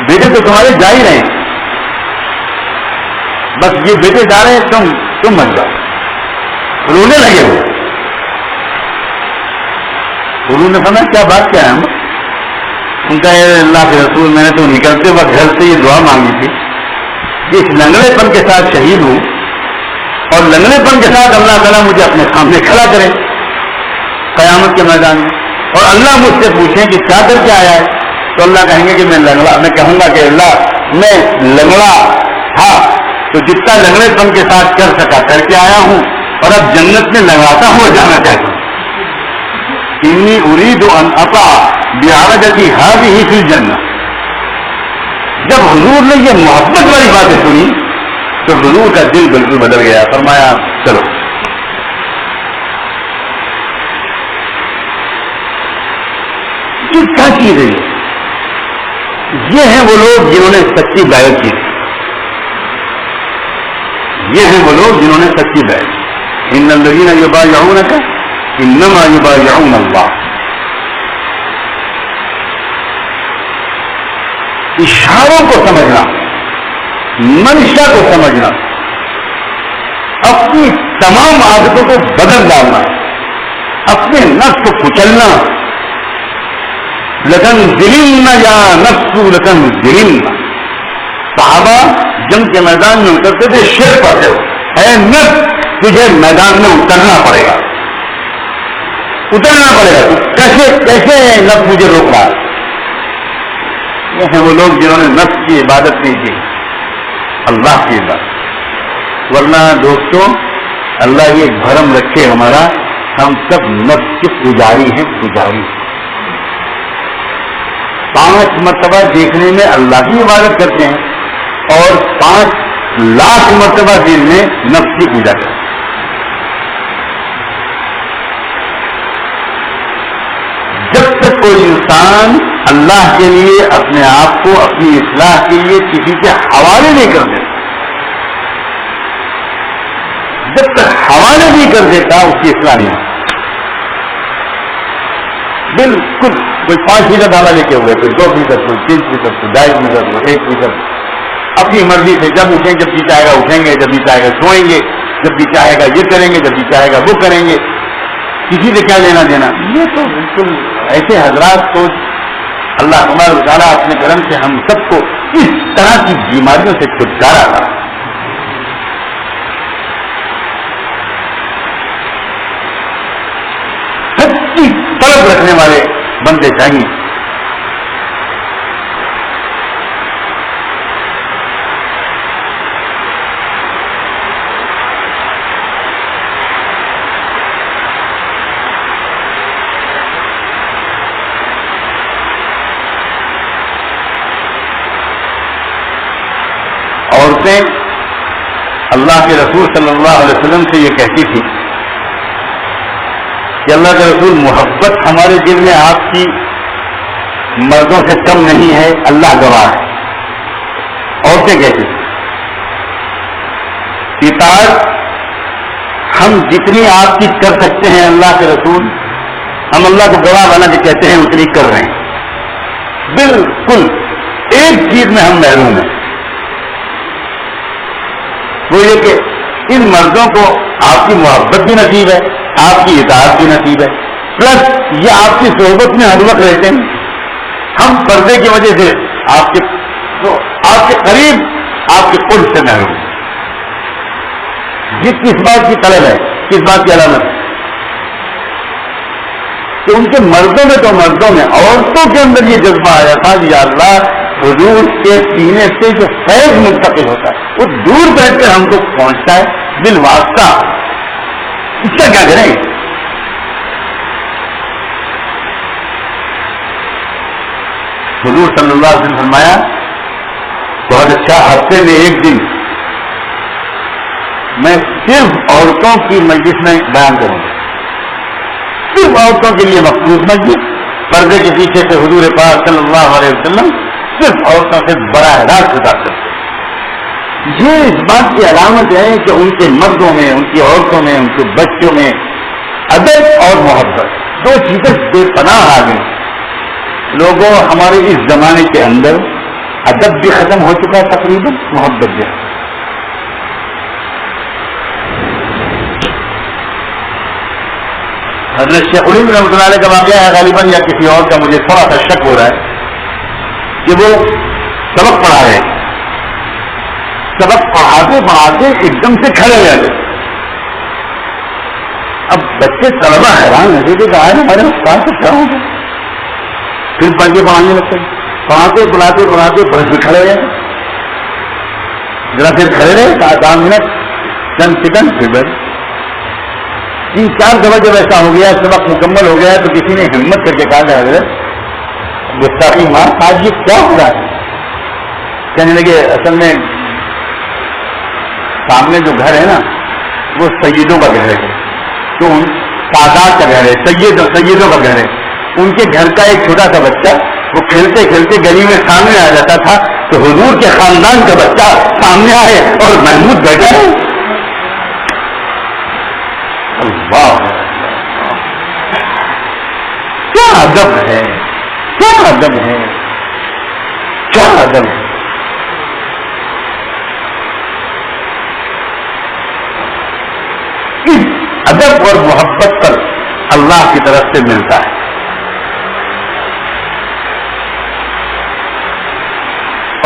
بیٹے تو تمہارے جا ہی رہے، بس یہ بیٹے جا رہے ہیں، تم مت جاؤ۔ رونے لگے ہو، انہوں نے فرمایا کیا بات کیا ہے؟ ان کا اللہ کے رسول میں نے تو نکلتے وقت گھر سے یہ دعا مانگی تھی کہ اس لنگڑے پن کے ساتھ شہید ہوں اور لنگڑے پن کے ساتھ اللہ تعالیٰ مجھے اپنے سامنے کھڑا کرے قیامت کے میدان میں، اور اللہ مجھ سے پوچھیں کہ کیا کر کے آیا ہے، تو اللہ کہیں گے کہ میں کہوں گا کہ اللہ میں لنگڑا تھا تو جتنا لنگڑے پن کے ساتھ کر سکا کر کے آیا ہوں، اور اب جنت میں لنگڑاتا ہوا جانا چاہتا ہوں۔ انی اريد ان اطع بعرجتي هذه في الجنہ۔ جب حضور نے یہ محبت والی باتیں سنی تو حضور کا دل بالکل بدل گیا، فرمایا چلو۔ یہ کیا چیز ہے؟ یہ ہیں وہ لوگ جنہوں نے سچی بیعت کی، یہ ہیں وہ لوگ جنہوں نے سچی بیعت۔ ان الذین یبایعونک انما یبایعون اللہ۔ اشاروں کو سمجھنا، منشا کو سمجھنا، اپنی تمام عادتوں کو بدل ڈالنا، اپنے نفس کو کچلنا، لکن ذلن یا نفس لکن ذلن۔ صحابہ جنگ کے میدان میں اترتے تھے، شیر پڑھتے ہو، اے نفس تجھے میدان میں اترنا پڑے گا، اترنا پڑے گا، کیسے نفس مجھے روک رہا ہے؟ یہ ہیں وہ لوگ جنہوں نے نفس کی عبادت نہیں کی، اللہ کی عبادت۔ ورنہ دوستوں اللہ یہ بھرم رکھے ہمارا، ہم سب نفس کے پجاری ہیں، پجاری۔ 5 مرتبہ دیکھنے میں اللہ کی عبادت کرتے ہیں اور 5 لاکھ مرتبہ دن میں نفس کی پوجا کرتے ہیں۔ جب تک کوئی انسان اللہ کے لیے اپنے آپ کو اپنی اصلاح کے لیے کسی کے حوالے نہیں کر دیتا، جب تک حوالے نہیں کر دیتا اس کی اصلاح نہیں ہوتی۔ بالکل کوئی 5% حوالے کے ہوئے، کوئی 2%، کوئی 3%، کوئی 2.5%، کوئی 1%، اپنی مرضی سے جب اٹھیں، جب جی چاہے گا اٹھیں گے، جب جی چاہے گا سوئیں گے، جب جی چاہے گا یہ کریں گے، جب جی چاہے گا وہ کریں گے، کسی سے کیا لینا دینا۔ یہ تو بالکل ایسے حضرات کو اللہ تبارک و تعالیٰ اپنے کرم سے ہم سب کو اس طرح کی بیماریوں سے چھٹکارا تھا۔ سچی طلب رکھنے والے بندے چاہیے۔ عورتیں اللہ کے رسول صلی اللہ علیہ وسلم سے یہ کہتی تھی کہ اللہ کے رسول محبت ہمارے دل میں آپ کی مردوں سے کم نہیں ہے، اللہ گواہ ہے۔ عورتیں کہتی تھی اطاعت ہم جتنی آپ کی کر سکتے ہیں اللہ کے رسول، ہم اللہ کو گواہ بنا کے کہتے ہیں اتنی کر رہے ہیں۔ بالکل ایک چیز میں ہم محروم ہیں، وہ یہ کہ ان مردوں کو آپ کی محبت بھی نصیب ہے، آپ کی اطاعت بھی نصیب ہے، پلس یہ آپ کی صحبت میں ہر وقت رہتے ہیں۔ ہم پردے کی وجہ سے آپ کے قریب، آپ کے قرب سے محروم ہیں۔ یہ کس بات کی طلب ہے، کس بات کی علامت ہے کہ ان کے مردوں میں تو مردوں میں، عورتوں کے اندر یہ جذبہ آیا تھا کہ یا اللہ حضور کے سینے سے جو فیض منتقل ہوتا ہے وہ دور بیٹھ کر ہم کو پہنچتا ہے بالواسطہ، اس کا کیا کریں؟ حضور صلی اللہ علیہ وسلم فرمایا بہت اچھا، ہفتے میں ایک دن میں صرف عورتوں کی مجلس میں بیان کروں گا، صرف عورتوں کے لیے مخصوص مجلس، پردے کے پیچھے سے حضور پاک صلی اللہ علیہ وسلم صرف عورتوں سے براہ راست خطاب کرتے. یہ اس بات کی علامت ہے کہ ان کے مردوں میں، ان کی عورتوں میں، ان کے بچوں میں ادب اور محبت دو چیزیں بے پناہ آ گئی. لوگوں ہمارے اس زمانے کے اندر ادب بھی ختم ہو چکا ہے، تقریباً محبت بھی. حضرت شیخ الہند رحمۃ اللہ علیہ کا واقعہ ہے غالباً، یا کسی اور کا، مجھے تھوڑا سا شک ہو رہا ہے کہ وہ سبق پڑھا رہے ہیں، سبق پڑھاتے پڑھاتے ایک دم سے کھڑے ہو گئے. اب بچے طلبا حیران ہے کہ کہا ہے ہمارے استاد سے کیا ہوگا، پھر پڑھ کے پڑھانے لگتے ہیں، پڑھاتے پڑھاتے پڑھاتے برس میں کھڑے ہو گئے. ذرا پھر کھڑے رہے 7 منٹ، چند سیکنڈ، پھر بیٹھ. 3-4 دفعہ جب ایسا ہو گیا، سبق مکمل ہو گیا، تو کسی نے ہمت کر کے کہا کہ حضرت گستاخی ماں آج یہ کیا ہو رہا ہے. کہنے لگے اصل میں سامنے جو گھر ہے نا وہ سیدوں کا گھر ہے، تو سادات کا گھر ہے، سیدوں کا گھر ہے. ان کے گھر کا ایک چھوٹا سا بچہ وہ کھیلتے کھیلتے گلی میں سامنے آ جاتا تھا، تو حضور کے خاندان کا بچہ سامنے آئے اور محمود بیٹھا ہے. اللہ، کیا ادب ہے، کیا ادب ہے، کیا ادب ہے. اس ادب اور محبت پر اللہ کی طرف سے ملتا ہے.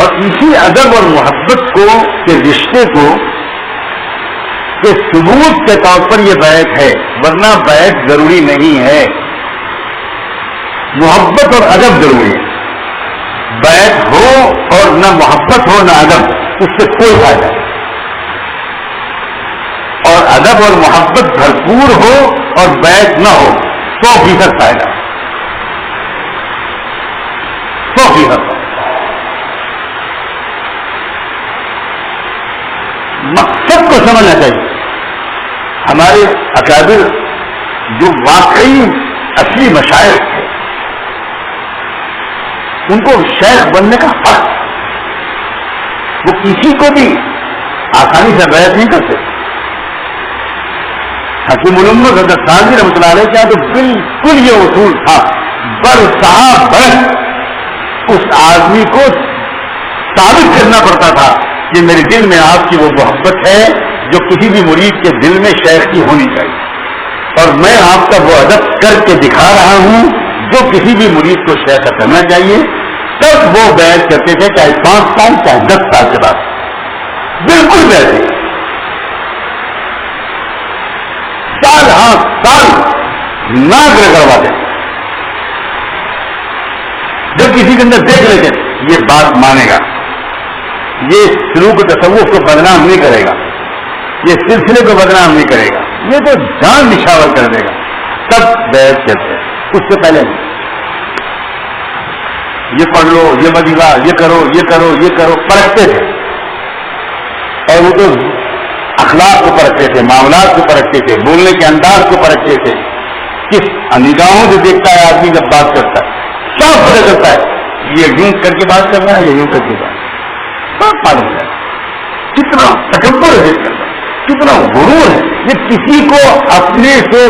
اور اسی ادب اور محبت کو کے رشتے کو کہ ثبوت کے طور پر یہ بیعت ہے، ورنہ بیعت ضروری نہیں ہے. محبت اور ادب ضروری ہے. بیعت ہو اور نہ محبت ہو نہ ادب، اس سے کوئی فائدہ نہیں. اور ادب اور محبت بھرپور ہو اور بیعت نہ ہو، 100% فائدہ، 100%. مقصد کو سمجھنا چاہیے. ہمارے اکابر جو واقعی اصلی مشائخ تھے، ان کو شیخ بننے کا حق، وہ کسی کو بھی آسانی سے بیعت نہیں کرتے. حکیم الامت حضرت ثانوی رحمۃ اللہ علیہ کیا تو بالکل یہ اصول تھا، برسا برس اس آدمی کو ثابت کرنا پڑتا تھا کہ میرے دل میں آپ کی وہ محبت ہے جو کسی بھی مرید کے دل میں شیخ کی ہونی چاہیے، اور میں آپ کا وہ ادب کر کے دکھا رہا ہوں جو کسی بھی مرید کو شیخ کرنا چاہیے. تب وہ بیعت کرتے تھے، چاہے 5 سال چاہے 10 سال کے بعد، بالکل ویسے سال ناک رگڑواتے. جب کسی کے اندر دیکھ لیتے یہ بات مانے گا، یہ سلوک تصوف کو بدنام نہیں کرے گا، یہ سلسلے کو بدنام نہیں کرے گا، یہ تو جان نشاور کر دے گا، تب بیعت کرتے ہیں. اس سے پہلے یہ پڑھ لو، یہ وظیفہ، یہ کرو، یہ کرو، یہ کرو، پرکھتے تھے. اور وہ تو اخلاق کو پرکھتے تھے، معاملات کو پرکھتے تھے، بولنے کے انداز کو پرکھتے تھے. کس نگاہوں سے دیکھتا ہے آدمی جب بات کرتا ہے، کیا پتہ چلتا ہے یہ یوں کر کے بات کر رہا ہے یا یوں کر کے بات معلوم ہے. کتنا تکبر ہے، کتنا غرور ہے. یہ کسی کو اپنے سے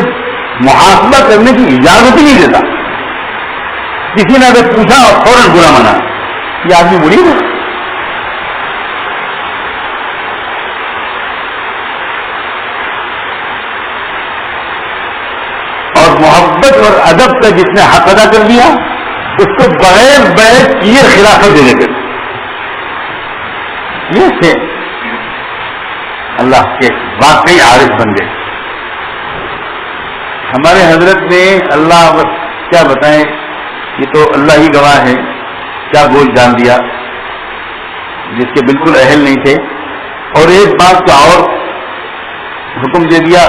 محاسبہ کرنے کی اجازت ہی نہیں دیتا. کسی نے اگر پوچھا اور فوراً برا منا، یہ آدمی بری ہے. اور محبت اور ادب کا جس نے حق ادا کر دیا، اس کو بغیر بیعت کیے خلافت دینے کے یہ تھے اللہ کے واقعی عارف بن گئے. ہمارے حضرت نے اللہ کیا بتائیں، یہ تو اللہ ہی گواہ ہے، کیا بول جان دیا جس کے بالکل اہل نہیں تھے. اور ایک بات کا اور حکم دے دیا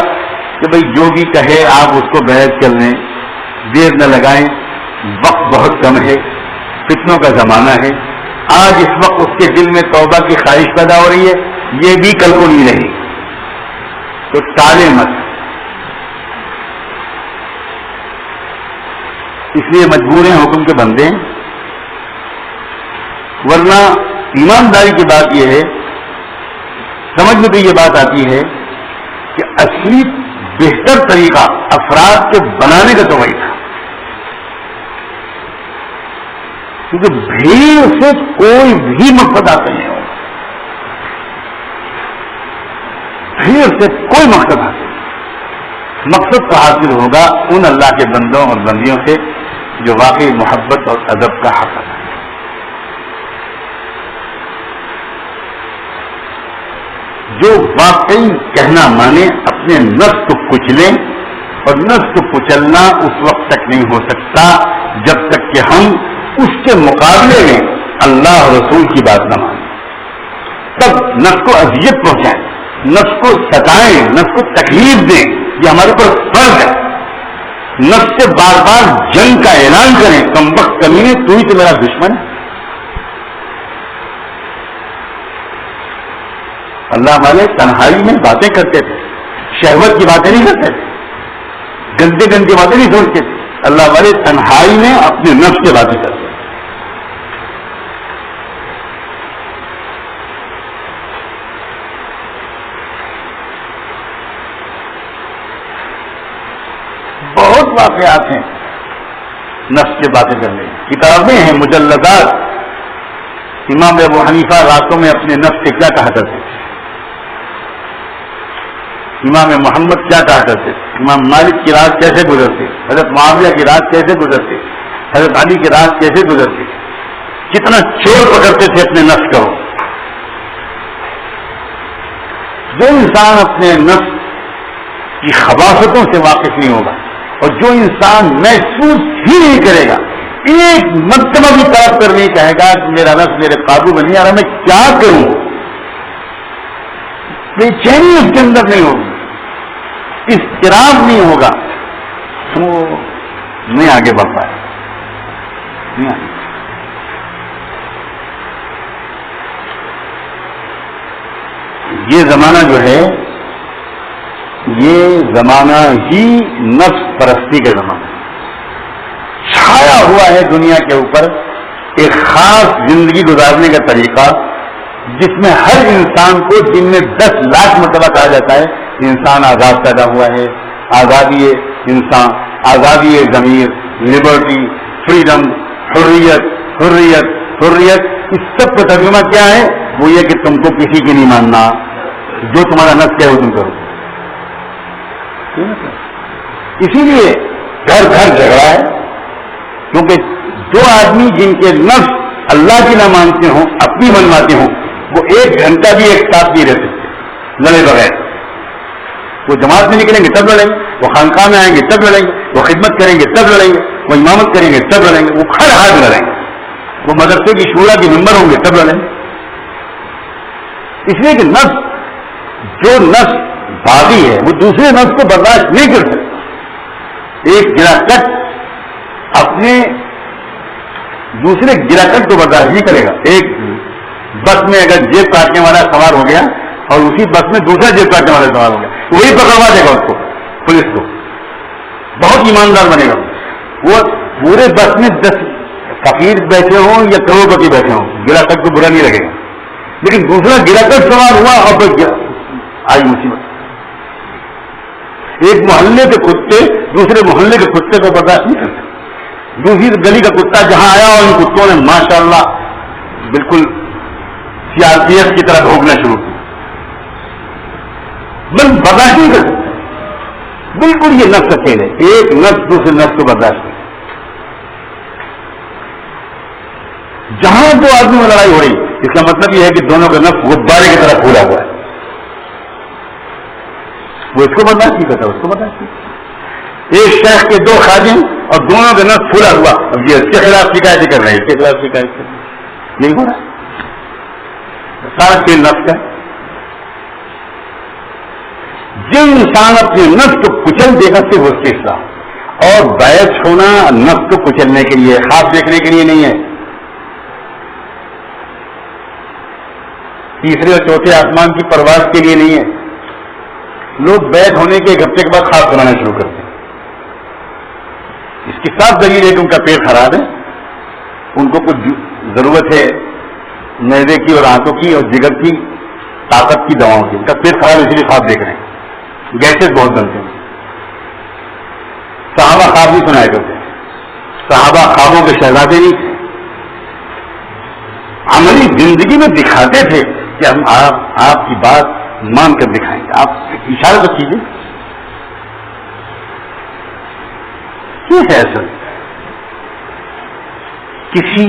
کہ بھئی جو بھی کہے آپ اس کو بیعت کر لیں، دیر نہ لگائیں، وقت بہت کم ہے. فتنوں کا زمانہ ہے. آج اس وقت اس کے دل میں توبہ کی خواہش پیدا ہو رہی ہے, یہ بھی کل کو نہیں رہی, تو ٹالے مت. اس لیے مجبور ہیں, حکم کے بندے ہیں. ورنہ ایمانداری کی بات یہ ہے, سمجھ میں تو یہ بات آتی ہے کہ اصلی بہتر طریقہ افراد کے بنانے کا تو وہی تھا, کیونکہ بھیڑ سے کوئی بھی مقصد حاصل نہیں ہوگا. بھیڑ سے کوئی مقصد حاصل نہیں. مقصد تو حاصل ہوگا ان اللہ کے بندوں اور بندیوں سے جو واقعی محبت اور ادب کا حق ہے. جو واقعی کہنا مانے, اپنے نفس کو کچلیں, اور نفس کو کچلنا اس وقت تک نہیں ہو سکتا جب تک کہ ہم اس کے مقابلے میں اللہ اور رسول کی بات نہ مانیں. تب نفس کو اذیت پہنچائیں, نفس کو ستائیں, نفس کو تکلیف دیں, یہ ہمارے اوپر فرض ہے. نفس سے بار بار جنگ کا اعلان کریں, کم وقت کمینے, تو ہی تو میرا دشمن ہے. اللہ والے تنہائی میں باتیں کرتے تھے, شہوت کی باتیں نہیں کرتے تھے, گندے گندی باتیں نہیں سوچتے تھے. اللہ والے تنہائی میں اپنے نفس سے باتیں کرتے تھے. بہت واقعات ہیں نفس سے باتیں کرنے, کتابیں ہیں, مجلدات. امام ابو حنیفہ راتوں میں اپنے نفس سے کیا کہا کرتے تھے, امام محمد کیا کہا کرتے, امام مالک کی رات کیسے گزرتے, حضرت معاویہ کی رات کیسے گزرتے, حضرت علی کی رات کیسے گزرتے, کتنا چور پکڑتے تھے اپنے نفس کو. جو انسان اپنے نفس کی خباثتوں سے واقف نہیں ہوگا, اور جو انسان محسوس ہی نہیں کرے گا, ایک مرتبہ بھی طلب کر نہیں کہے گا کہ میرا نفس میرے قابو میں نہیں آ رہا, میں کیا کروں, بے چینی اس کے اندر نہیں ہوگی, اضطراب نہیں ہوگا, تو نہیں آگے بڑھ پائے. یہ زمانہ جو ہے یہ زمانہ ہی نفس پرستی کا زمانہ ہے. چھایا ہوا ہے دنیا کے اوپر ایک خاص زندگی گزارنے کا طریقہ, جس میں ہر انسان کو دن میں 10 لاکھ مرتبہ کہا جاتا ہے انسان آزاد پیدا ہوا ہے, آزادی انسان, آزادی ضمیر, لبرٹی, فریڈم, حریت, حریت, حریت. اس سب کا ترجمہ کیا ہے, وہ یہ کہ تم کو کسی کی نہیں ماننا, جو تمہارا نفس ہے وہ تم کرو. اسی لیے گھر گھر جھگڑا ہے, کیونکہ جو آدمی جن کے نفس اللہ کی نہ مانتے ہوں, اپنی منواتے ہوں, وہ 1 گھنٹہ بھی ایک ساتھ نہیں رہ سکتے لڑے بغیر. وہ جماعت میں نکلیں گے تب لڑیں گے, وہ خانقاہ میں آئیں گے تب لڑیں گے, وہ خدمت کریں گے تب لڑیں گے, وہ امامت کریں گے تب لڑیں گے, وہ ہر حال لڑیں گے, وہ مدرسے کی شورا کے ممبر ہوں گے تب لڑیں گے. اس لیے کہ نفس, جو نفس باغی ہے وہ دوسرے نفس کو برداشت نہیں کر سکتا. ایک گراکٹ اپنے دوسرے گراکٹ کو برداشت نہیں کرے گا. ایک بس میں اگر جیب کاٹنے والا سوار ہو گیا اور اسی بس میں دوسرا جیب کاٹنے والا سوار ہو گیا, وہی پکڑوا دے گا اس کو, پولیس کو. بہت ایماندار بنے گا وہ. پورے بس میں 10 فقیر بیٹھے ہوں یا کروڑپتی بیٹھے ہوں, گراکٹ کو برا نہیں لگے گا. لیکن دوسرا گراکٹ سوار ہوا اور پھر آئی مصیبت. ایک محلے کے کتے دوسرے محلے کے کتے کو برداشت نہیں کرتے. دوسری گلی کا کتا جہاں آیا اور ان کتوں نے ماشاءاللہ بالکل سیاست کی طرح بھوگنا شروع کیا, بل برداشت نہیں کر سکتے. بالکل یہ نفس اکیلے, ایک نفس دوسرے نفس کو برداشت نہیں. جہاں دو آدمی میں لڑائی ہو رہی, اس کا مطلب یہ ہے کہ دونوں کا نفس غبارے کی طرح پھولا ہوا ہے. وہ اس کو برداشت نہیں کرتا, اس کو برداشت نہیں. ایک شیخ کے 2 خادم اور دونوں کا نفس پھولا ہوا, اب یہ اس کے خلاف شکایتیں کر رہے ہیں, اس کے خلاف شکایت کر رہے ہیں, یہی ہو رہا ہے. سارا کھیل نفس کا. جو انسان اپنے نفس کو کچل دے گا صرف اس کے ساتھ, اور بیعت ہونا نفس کو کچلنے کے لیے, خواب دیکھنے کے لیے نہیں ہے. تیسرے اور چوتھے آسمان کی پرواز کے لیے نہیں ہے. لوگ بیت ہونے کے ایک ہفتے کے بعد خواب بنانا شروع کرتے ہیں. اس کی صاف دلیل ہے کہ ان کا پیٹ خراب ہے, ان کو کچھ ضرورت ہے معدے کی اور آنتوں کی اور جگر کی طاقت کی دواؤں کی. ان کا پیٹ خراب ہے اس لیے خواب دیکھ رہے ہیں, گیسز بہت بنتے ہیں. صحابہ خواب نہیں سنایا کرتے, صحابہ خوابوں کے شہزادے نہیں تھے, عملی زندگی میں دکھاتے تھے کہ ہم آپ کی بات مان کر دکھائیں گے, آپ اشارہ تو کیجیے. کیوں ہے ایسا؟ کسی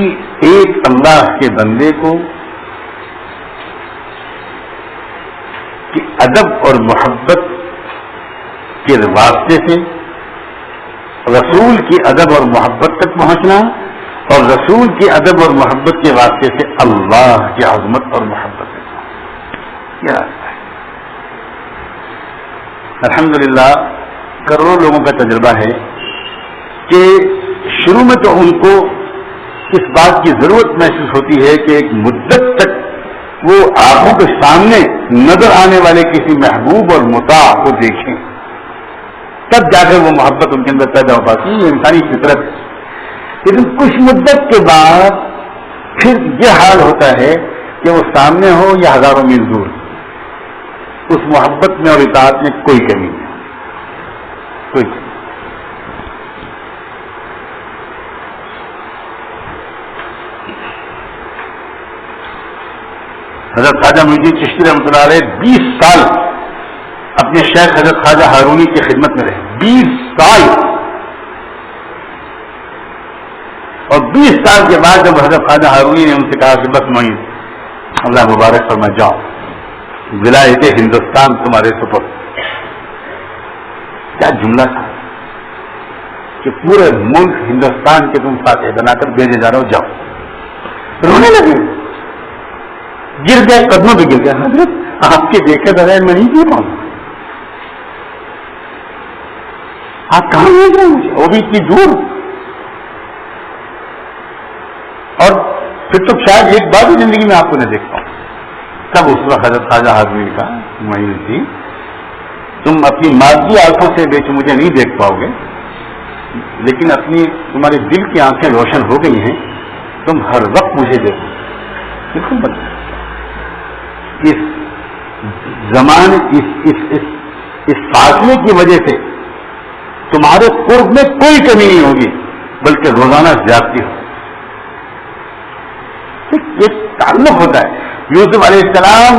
ایک اللہ کے بندے کو کہ ادب اور محبت کے واسطے سے رسول کی ادب اور محبت تک پہنچنا اور رسول کی ادب اور محبت کے واسطے سے اللہ کی عظمت اور محبت تک پہنچنا, یہ راستہ ہے. الحمدللہ کروڑوں لوگوں کا تجربہ ہے کہ شروع میں تو ان کو اس بات کی ضرورت محسوس ہوتی ہے کہ ایک مدت تک وہ آنکھوں کے سامنے نظر آنے والے کسی محبوب اور مطاع کو دیکھیں, تب جا کر وہ محبت ان کے اندر پیدا ہو پاتی ہے. یہ انسانی فطرت ہے. لیکن کچھ مدت کے بعد پھر یہ حال ہوتا ہے کہ وہ سامنے ہو یا ہزاروں میل دور, اس محبت میں اور اطاعت میں کوئی کمی نہیں, کوئی کمی. حضرت خواجہ معین الدین چشتی رحمۃ اللہ علیہ 20 سال اپنے شیخ حضرت خواجہ ہارونی کی خدمت میں رہے, 20 سال. اور 20 سال کے بعد جب حضرت خواجہ ہارونی نے ان سے کہا کہ بس معین اللہ مبارک فرما, جاؤ, ولایت ہندوستان تمہارے سپرد. کیا جملہ تھا کہ پورے ملک ہندوستان کے تم فاتح بنا کر بھیجے جا رہے ہو, جاؤ. رونے لگے, گر گئے, قدموں پہ گر گئے. حضرت آپ کے دیکھے بغیر میں نہیں جی پاؤں, آپ کہاں بھیج رہے ہیں مجھے, وہ بھی اتنی دور. اور پھر تو شاید ایک بار بھی زندگی میں آپ کو نہ دیکھ پاؤں. تب اس وقت حضرت خواجہ ہارونی کا معین تھی, تم اپنی مادی آنکھوں سے بیچ مجھے نہیں دیکھ پاؤ گے, لیکن تمہارے دل کی آنکھیں روشن ہو گئی ہیں, تم ہر وقت مجھے دیکھو. بالکل بدل اس زمانے اس فاصلے کی وجہ سے تمہارے قرب میں کوئی کمی نہیں ہوگی, بلکہ روزانہ زیادتی ہوگی. ایک تعلق ہوتا ہے. یوسف علیہ السلام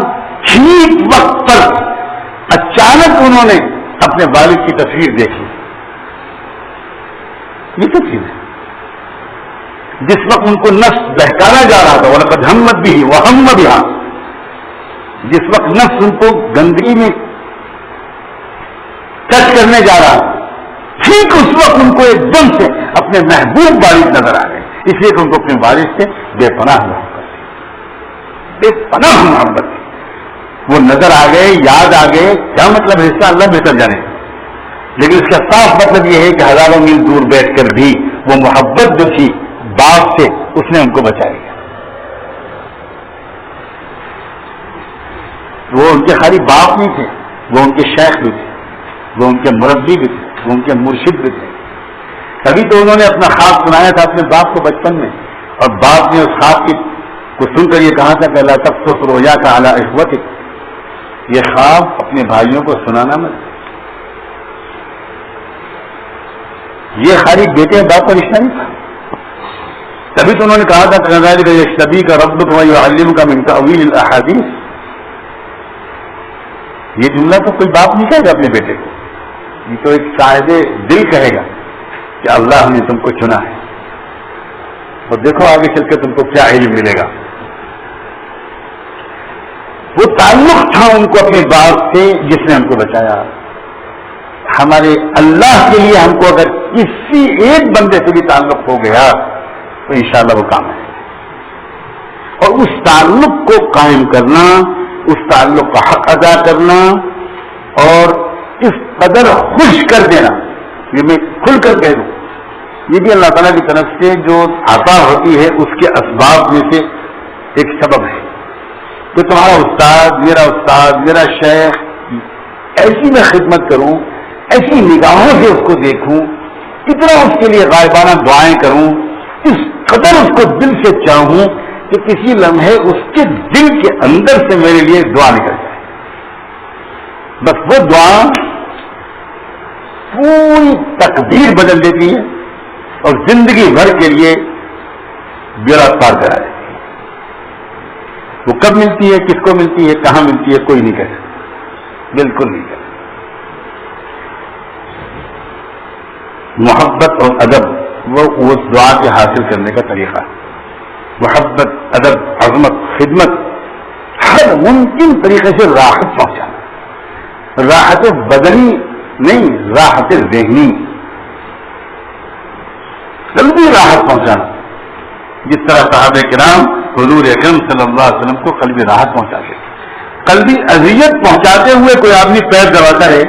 ٹھیک وقت پر اچانک انہوں نے اپنے والد کی تصویر دیکھی. یہ تو چیز ہے جس وقت ان کو نفس بہکانا جا رہا تھا, وَلَقَدْ هَمَّتْ بِهِ وَهَمَّ بِهَا, جس وقت نفس ان کو گندگی میں ٹچ کرنے جا رہا تھا, ٹھیک اس وقت ان کو ایک دم سے اپنے محبوب والد نظر آ گئے. اس لیے کہ ان کو اپنے والد سے بے پناہ محبت, بے پناہ محبت وہ نظر آ گئے, یاد آ گئے. کیا مطلب ہے اس کا اللہ بہتر جانے, لیکن اس کا صاف مطلب یہ ہے کہ ہزاروں میل دور بیٹھ کر بھی وہ محبت جو تھی باپ سے, اس نے ان کو بچایا. وہ ان کے خالی باپ نہیں تھے, وہ ان کے شیخ بھی تھے, وہ ان کے مربی بھی تھے, وہ ان کے مرشد بھی تھے. کبھی تو انہوں نے اپنا خواب سنایا تھا اپنے باپ کو بچپن میں, اور باپ نے اس خواب کو سن کر یہ کہا تھا کہ اللہ تقصص رؤیاک علی اخوتک, یہ خواب اپنے بھائیوں کو سنانا مت. یہ خالی بیٹے باپ کا رشتہ نہیں تھا. تبھی تو انہوں نے کہا تھا کذالک یجتبیک ربک ویعلمک من تأویل الاحادیث. یہ جملہ تو کوئی باپ نہیں کہے گا اپنے بیٹے کو, یہ تو ایک صاحب دل کہے گا کہ اللہ نے تم کو چنا ہے, اور دیکھو آگے چل کے تم کو کیا علم ملے گا. وہ تعلق تھا ان کو اپنے باپ سے جس نے ہم کو بچایا. ہمارے اللہ کے لیے ہم کو اگر کسی ایک بندے سے بھی تعلق ہو گیا تو انشاءاللہ وہ کام ہے. اور اس تعلق کو قائم کرنا, اس تعلق کا حق ادا کرنا, اور اس قدر خوش کر دینا, یہ میں کھل کر کہہ دوں, یہ بھی اللہ تعالیٰ کی طرف سے جو عطا ہوتی ہے اس کے اسباب میں سے ایک سبب ہے. کہ تمہارا استاد میرا شیخ، ایسی میں خدمت کروں، ایسی نگاہوں سے اس کو دیکھوں، اتنا اس کے لیے غائبانہ دعائیں کروں، اس قدر اس کو دل سے چاہوں کہ کسی لمحے اس کے دل کے اندر سے میرے لیے دعا نکل جائے. بس وہ دعا پوری تقدیر بدل دیتی ہے اور زندگی بھر کے لیے بیڑا پار کرا دیتی ہے. وہ کب ملتی ہے، کس کو ملتی ہے، کہاں ملتی ہے، کوئی نہیں کہہ سکتا، بالکل نہیں کہہ سکتا. محبت اور ادب وہ اس دعا کے حاصل کرنے کا طریقہ ہے. محبت، ادب، عظمت، خدمت، ہر ممکن طریقے سے راحت پہنچانا، راحت بدنی نہیں، راحت ذہنی، قلبی راحت پہنچانا. جس طرح صحابہ کرام حضور اکرم صلی اللہ علیہ وسلم کو قلبی راحت پہنچاتے، قلبی اذیت پہنچاتے ہوئے کوئی آدمی پیر دباتا ہے،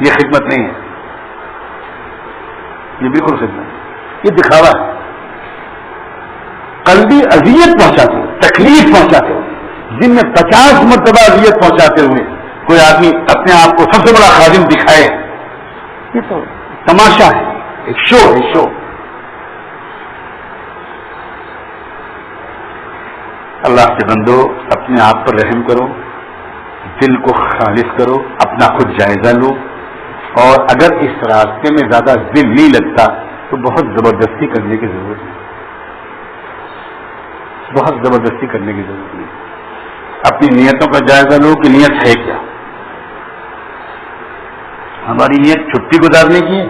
یہ خدمت نہیں ہے، یہ بالکل خدمت ہے، یہ دکھاوا ہے. قلبی اذیت پہنچاتے ہوئے، تکلیف پہنچاتے ہوئے، جن میں 50 مرتبہ اذیت پہنچاتے ہوئے کوئی آدمی اپنے آپ کو سب سے بڑا خادم دکھائے، یہ تو تماشا ہے، ایک شو ہے، شو. اللہ کے بندو، اپنے آپ پر رحم کرو، دل کو خالص کرو، اپنا خود جائزہ لو، اور اگر اس راستے میں زیادہ دل نہیں لگتا تو بہت زبردستی کرنے کی ضرورت نہیں، بہت زبردستی کرنے کی ضرورت نہیں. اپنی نیتوں کا جائزہ لو کہ نیت ہے کیا. ہماری نیت چھٹی گزارنے کی ہے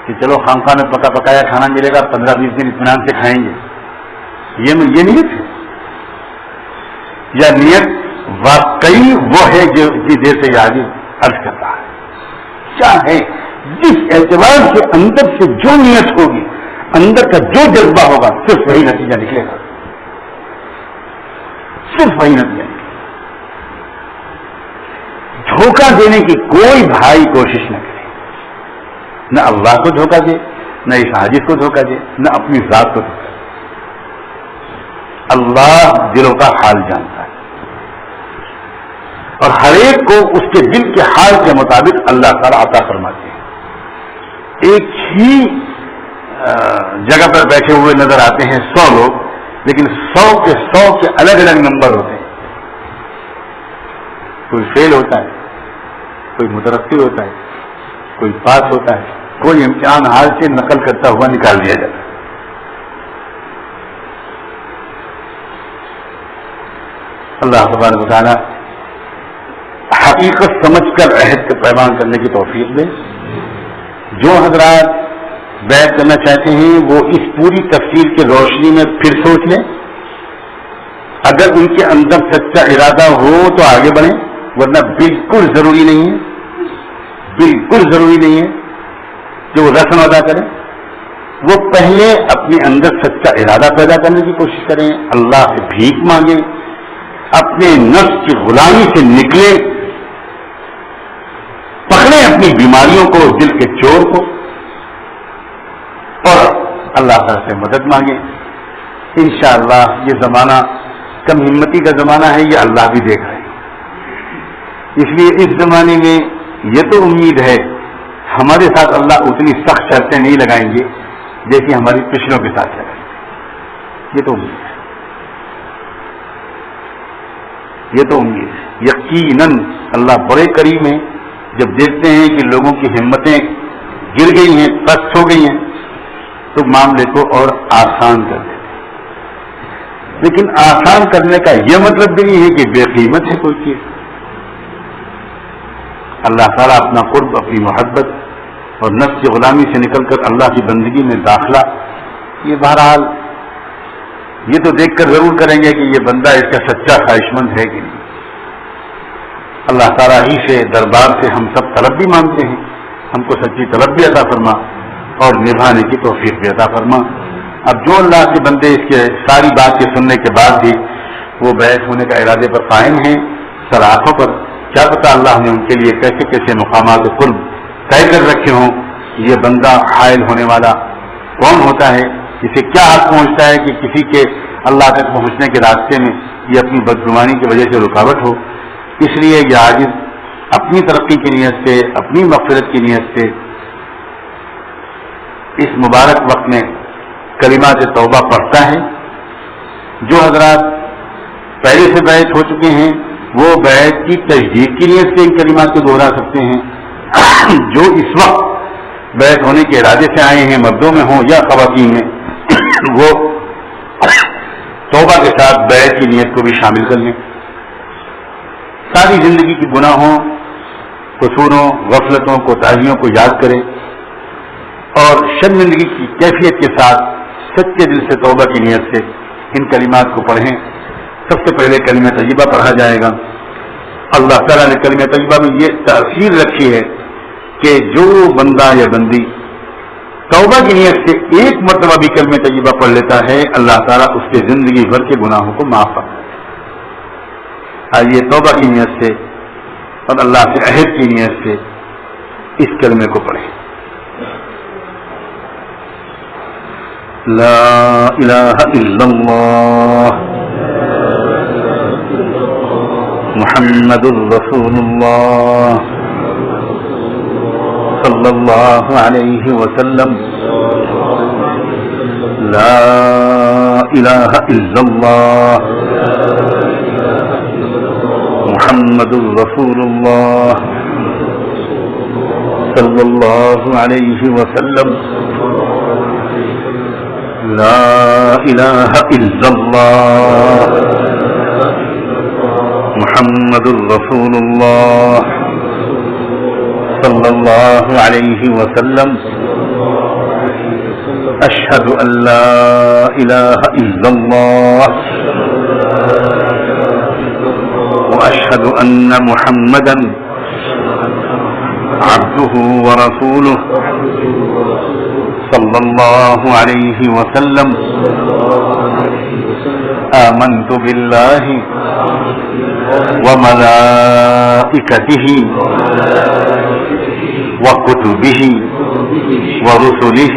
کہ چلو خانقاہ میں پکا پکایا کھانا ملے گا، 15-20 دن اطمینان سے کھائیں گے، یہ نیت ہے؟ یا نیت واقعی وہ ہے جو جیسے یہ آدمی عرض کرتا ہے، کیا ہے جس اعتبار سے اندر سے جو نیت ہوگی، اندر کا جو جذبہ ہوگا، صرف وہی نتیجہ نکلے گا، صرف وہی نتیجہ نکلے گا. دھوکہ دینے کی کوئی بھائی کوشش نہ کرے، نہ اللہ کو دھوکہ دے، نہ اس حاجت کو دھوکہ دے، نہ اپنی ذات کو دھوکہ دے. اللہ دلوں کا حال جانتا ہے اور ہر ایک کو اس کے دل کے حال کے مطابق اللہ تعالیٰ عطا فرماتے ہیں. ایک ہی جگہ پر بیٹھے ہوئے نظر آتے ہیں 100 لوگ، لیکن 100 کے الگ الگ نمبر ہوتے ہیں. کوئی فیل ہوتا ہے، کوئی مترقی ہوتا ہے، کوئی پاس ہوتا ہے، کوئی امتحان حال سے نقل کرتا ہوا نکال دیا جاتا ہے. اللہ تبارک و تعالیٰ حقیقت سمجھ کر عہد کا پیمان کرنے کی توفیق دے. جو حضرات بیعت کرنا چاہتے ہیں وہ اس پوری تفصیل کی روشنی میں پھر سوچ لیں. اگر ان کے اندر سچا ارادہ ہو تو آگے بڑھیں، ورنہ بالکل ضروری نہیں ہے، بالکل ضروری نہیں ہے کہ وہ رسم ادا کریں. وہ پہلے اپنے اندر سچا ارادہ پیدا کرنے کی کوشش کریں، اللہ سے بھیک مانگیں، اپنے نفس کی غلامی سے نکلے، پکڑیں اپنی بیماریوں کو، دل کے چور کو، اور اللہ تعالیٰ سے مدد مانگیں. انشاءاللہ یہ زمانہ کم ہمتی کا زمانہ ہے، یہ اللہ بھی دیکھ رہے ہیں. اس لیے اس زمانے میں یہ تو امید ہے ہمارے ساتھ اللہ اتنی سخت شرطیں نہیں لگائیں گے جیسی ہماری پچھلوں کے ساتھ لگائیں گے. یہ تو امید ہے، یہ تو امید ہے. یقیناً اللہ بڑے کریم ہیں. جب دیکھتے ہیں کہ لوگوں کی ہمتیں گر گئی ہیں، پست ہو گئی ہیں، تو معاملے کو اور آسان کر دیتے ہیں. لیکن آسان کرنے کا یہ مطلب بھی نہیں ہے کہ بے قیمت ہے کوئی چیز. اللہ تعالیٰ اپنا قرب، اپنی محبت اور نفس کی غلامی سے نکل کر اللہ کی بندگی میں داخلہ، یہ بہرحال یہ تو دیکھ کر ضرور کریں گے کہ یہ بندہ اس کا سچا خواہش مند ہے کہ نہیں. اللہ تعالیٰ ہی سے، دربار سے ہم سب طلب بھی مانگتے ہیں. ہم کو سچی طلب بھی عطا فرما اور نبھانے کی توفیق بھی عطا فرما. اب جو اللہ کے بندے اس کے ساری بات کے سننے کے بعد بھی وہ بیعت ہونے کا ارادے پر قائم ہیں سراخوں پر، کیا پتا اللہ نے ان کے لیے کیسے کیسے مقامات قرب طے کر رکھے ہوں. یہ بندہ حائل ہونے والا کون ہوتا ہے، اسے کیا حق پہنچتا ہے کہ کسی کے اللہ تک پہنچنے کے راستے میں یہ اپنی بدگمانی کی وجہ سے رکاوٹ ہو. اس لیے یہ عاجز اپنی ترقی کی نیت سے، اپنی مغفرت کی نیت سے اس مبارک وقت میں کلمات توبہ پڑھتا ہے. جو حضرات پہلے سے بیعت ہو چکے ہیں وہ بیعت کی تجدید کی نیت سے ان کلمات کو دوہرا سکتے ہیں. جو اس وقت بیعت ہونے کے ارادے سے آئے ہیں، مردوں میں ہوں یا خواتین میں، وہ توبہ کے ساتھ بیعت کی نیت کو بھی شامل کر لیں. ساری زندگی کی گناہوں، قصوروں، غفلتوں، کوتاہیوں کو یاد کریں اور شرمندگی کی کیفیت کے ساتھ سچے دل سے توبہ کی نیت سے ان کلمات کو پڑھیں. سب سے پہلے کلمہ طیبہ پڑھا جائے گا. اللہ تعالیٰ نے کلمہ طیبہ میں یہ تاثیر رکھی ہے کہ جو بندہ یا بندی توبہ کی نیت سے ایک مرتبہ بھی کلمہ طیبہ پڑھ لیتا ہے، اللہ تعالیٰ اس کے زندگی بھر کے گناہوں کو معاف کرتا ہے. آئیے توبہ کی نیت سے اور اللہ سے عہد کی نیت سے اس کلمے کو پڑھیں. لا الہ الا اللہ محمد رسول اللہ صلی اللہ علیہ وسلم. لا الہ الا اللہ محمد رسول اللہ صلی اللہ علیہ وسلم. لا الہ الا اللہ محمد رسول اللہ صلی اللہ علیہ وسلم. اشہد ان لا الہ الا اللہ واشہد ان محمدا عبدہ ورسولہ صلی اللہ علیہ وسلم. آمنت باللہ وملائکتہ وکتبہ ورسلہ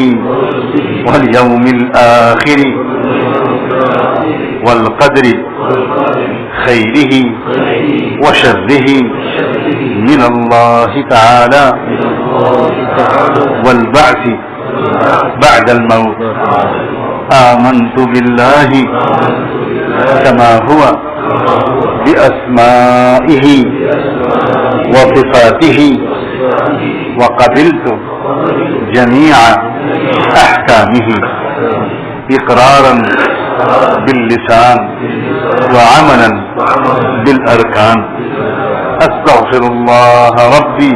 والیوم الآخر والقدر خیرہ وشرہ من اللہ تعالی والبعث بعد الموت. آمنت باللہ كما هو بأسمائه وصفاته وقبلت جميع أحكامه إقرارا باللسان وعملا بالأركان. أستغفر الله ربي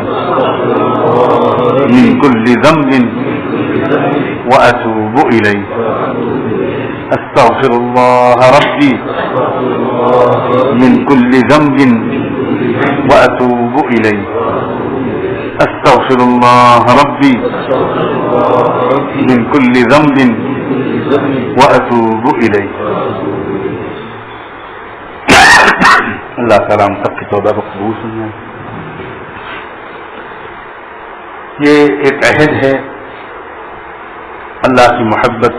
من كل ذنب وأتوب إليه. أستغفر الله ربي من كل ذنب وأتوب إليه. أستغفر الله ربي من كل ذنب وأتوب إليه. اللہ تعالیٰ ہم سب کی توبہ مقبول سنائے. یہ ایک عہد ہے اللہ کی محبت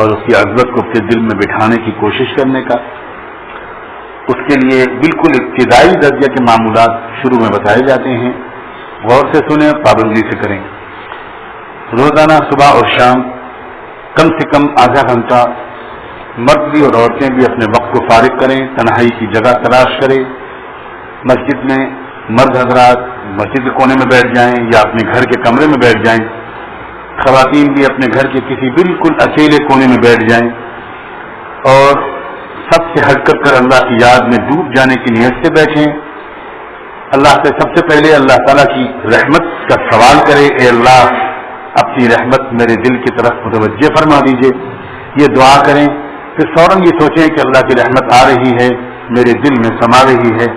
اور اس کی عظمت کو اپنے دل میں بٹھانے کی کوشش کرنے کا. اس کے لیے بالکل ابتدائی درجے کے معمولات شروع میں بتائے جاتے ہیں. غور سے سنیں، پابندی سے کریں. روزانہ صبح اور شام کم سے کم آدھا گھنٹہ مرد بھی اور عورتیں بھی اپنے وقت کو فارغ کریں، تنہائی کی جگہ تلاش کریں. مسجد میں مرد حضرات مسجد کے کونے میں بیٹھ جائیں یا اپنے گھر کے کمرے میں بیٹھ جائیں. خواتین بھی اپنے گھر کے کسی بالکل اکیلے کونے میں بیٹھ جائیں اور سب سے ہٹ کر اللہ کی یاد میں ڈوب جانے کی نیت سے بیٹھیں. اللہ سے سب سے پہلے اللہ تعالیٰ کی رحمت کا سوال کرے، اے اللہ اپنی رحمت میرے دل کی طرف متوجہ فرما دیجیے. یہ دعا کریں. پھر فوراً یہ سوچیں کہ اللہ کی رحمت آ رہی ہے، میرے دل میں سما رہی ہے،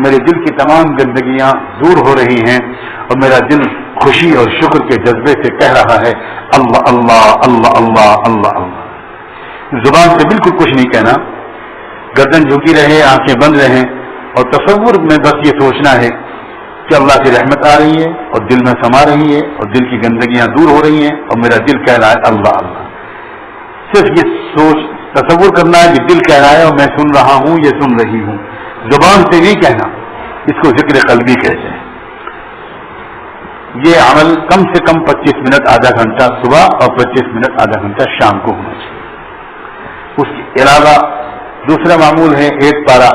میرے دل کی تمام گندگیاں دور ہو رہی ہیں اور میرا دل خوشی اور شکر کے جذبے سے کہہ رہا ہے اللہ اللہ اللہ اللہ اللہ اللہ. زبان سے بالکل کچھ نہیں کہنا، گردن جھکی رہے، آنکھیں بند رہیں اور تصور میں بس یہ سوچنا ہے کہ اللہ کی رحمت آ رہی ہے اور دل میں سما رہی ہے اور دل کی گندگیاں دور ہو رہی ہیں اور میرا دل کہہ رہا ہے اللہ اللہ. صرف یہ سوچ تصور کرنا ہے کہ دل کہہ رہا ہے اور میں سن رہا ہوں، یہ سن رہی ہوں، زبان سے نہیں کہنا، اس کو ذکر قلبی کہتے ہیں۔ یہ عمل کم سے کم 25 منٹ آدھا گھنٹہ صبح اور 25 منٹ آدھا گھنٹہ شام کو ہونا چاہیے۔ اس کے علاوہ دوسرا معمول ہے 1 پارہ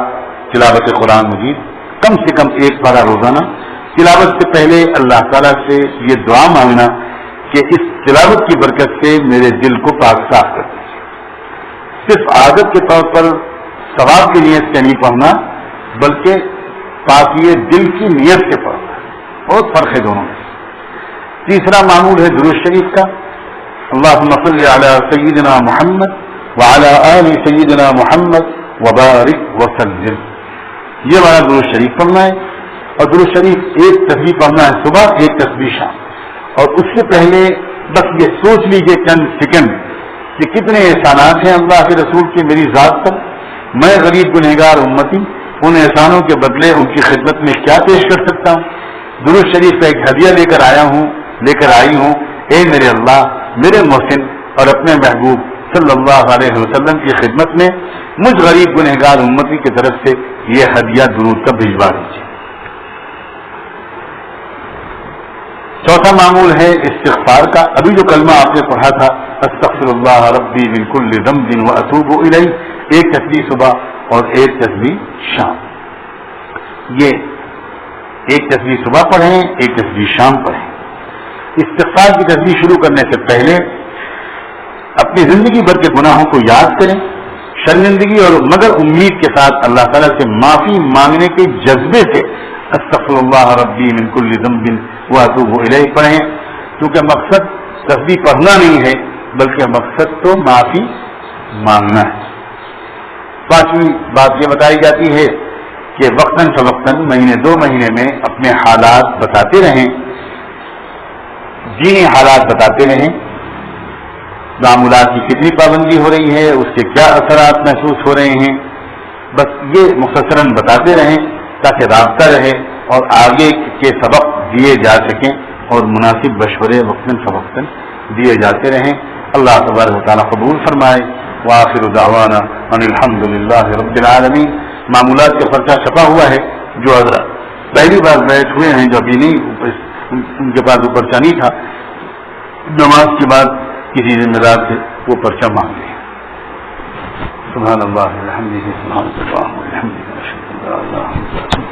تلاوت قرآن مجید، کم سے کم 1 پارہ روزانہ۔ تلاوت سے پہلے اللہ تعالیٰ سے یہ دعا مانگنا کہ اس تلاوت کی برکت سے میرے دل کو پاک صاف کر دیجیے۔ صرف عادت کے طور پر ثواب کی نیت سے نہیں پڑھنا، بلکہ پاکی دل کی نیت سے پڑھنا، بہت فرق ہے دونوں میں۔ تیسرا معمول ہے درود شریف کا، اللہم صلی علی سیدنا محمد وعلی آل سیدنا محمد وبارک وسلم، یہ والا درود شریف پڑھنا ہے۔ اور درود شریف 1 تسبیح پڑھنا ہے صبح، 1 تسبیح شام۔ اور اس سے پہلے بس یہ سوچ لیجئے چند سیکنڈ کہ کتنے احسانات ہیں اللہ کے رسول کے میری ذات پر، میں غریب گنہگار امتی ان احسانوں کے بدلے ان کی خدمت میں کیا پیش کر سکتا ہوں۔ درود شریف کا ایک ہدیہ لے کر آئی ہوں، اے میرے اللہ، میرے محسن اور اپنے محبوب صلی اللہ علیہ وسلم کی خدمت میں مجھ غریب گنہگار امتی کی طرف سے یہ ہدیہ درود کا بھجوا دیجیے۔ چوتھا معمول ہے استغفار کا، ابھی جو کلمہ آپ نے پڑھا تھا استغفر اللہ ربی من کل ذنب واتوب الیہ، 1 تسبیح صبح اور 1 تسبیح شام۔ یہ 1 تسبیح صبح پڑھیں، 1 تسبیح شام پڑھیں۔ استغفار کی تسبیح شروع کرنے سے پہلے اپنی زندگی بھر کے گناہوں کو یاد کریں، شرمندگی اور مگر امید کے ساتھ اللہ تعالیٰ سے معافی مانگنے کے جذبے سے استغفر اللہ ربی من کل ذنب واتوب الیہ پڑھیں، کیونکہ مقصد تسبیح پڑھنا نہیں ہے بلکہ مقصد تو معافی مانگنا ہے۔ 5ویں بات یہ بتائی جاتی ہے کہ وقتاً فوقتاً مہینے 2 مہینے میں اپنے حالات بتاتے رہیں، دینی حالات بتاتے رہیں، معمولات کی کتنی پابندی ہو رہی ہے، اس کے کیا اثرات محسوس ہو رہے ہیں، بس یہ مختصراً بتاتے رہیں تاکہ رابطہ رہے اور آگے کے سبق دیے جا سکیں اور مناسب مشورے وقتاً فوقتاً دیے جاتے رہیں۔ اللہ تبارک و تعالیٰ قبول فرمائے۔ وآخر دعوانا ان الحمد للہ رب العالمین۔ معمولات کا پرچہ چھپا ہوا ہے، جو حضرات پہلی بار بیٹھ ہوئے ہیں، جو ابھی نہیں ان کے پاس وہ پرچہ نہیں تھا، نماز کے بعد کسی ذمہ دار سے وہ پرچہ مانگ لیں۔ سبحان اللہ والحمدہ، سبحان اللہ والحمدہ، اشہد ان لا الہ الا اللہ۔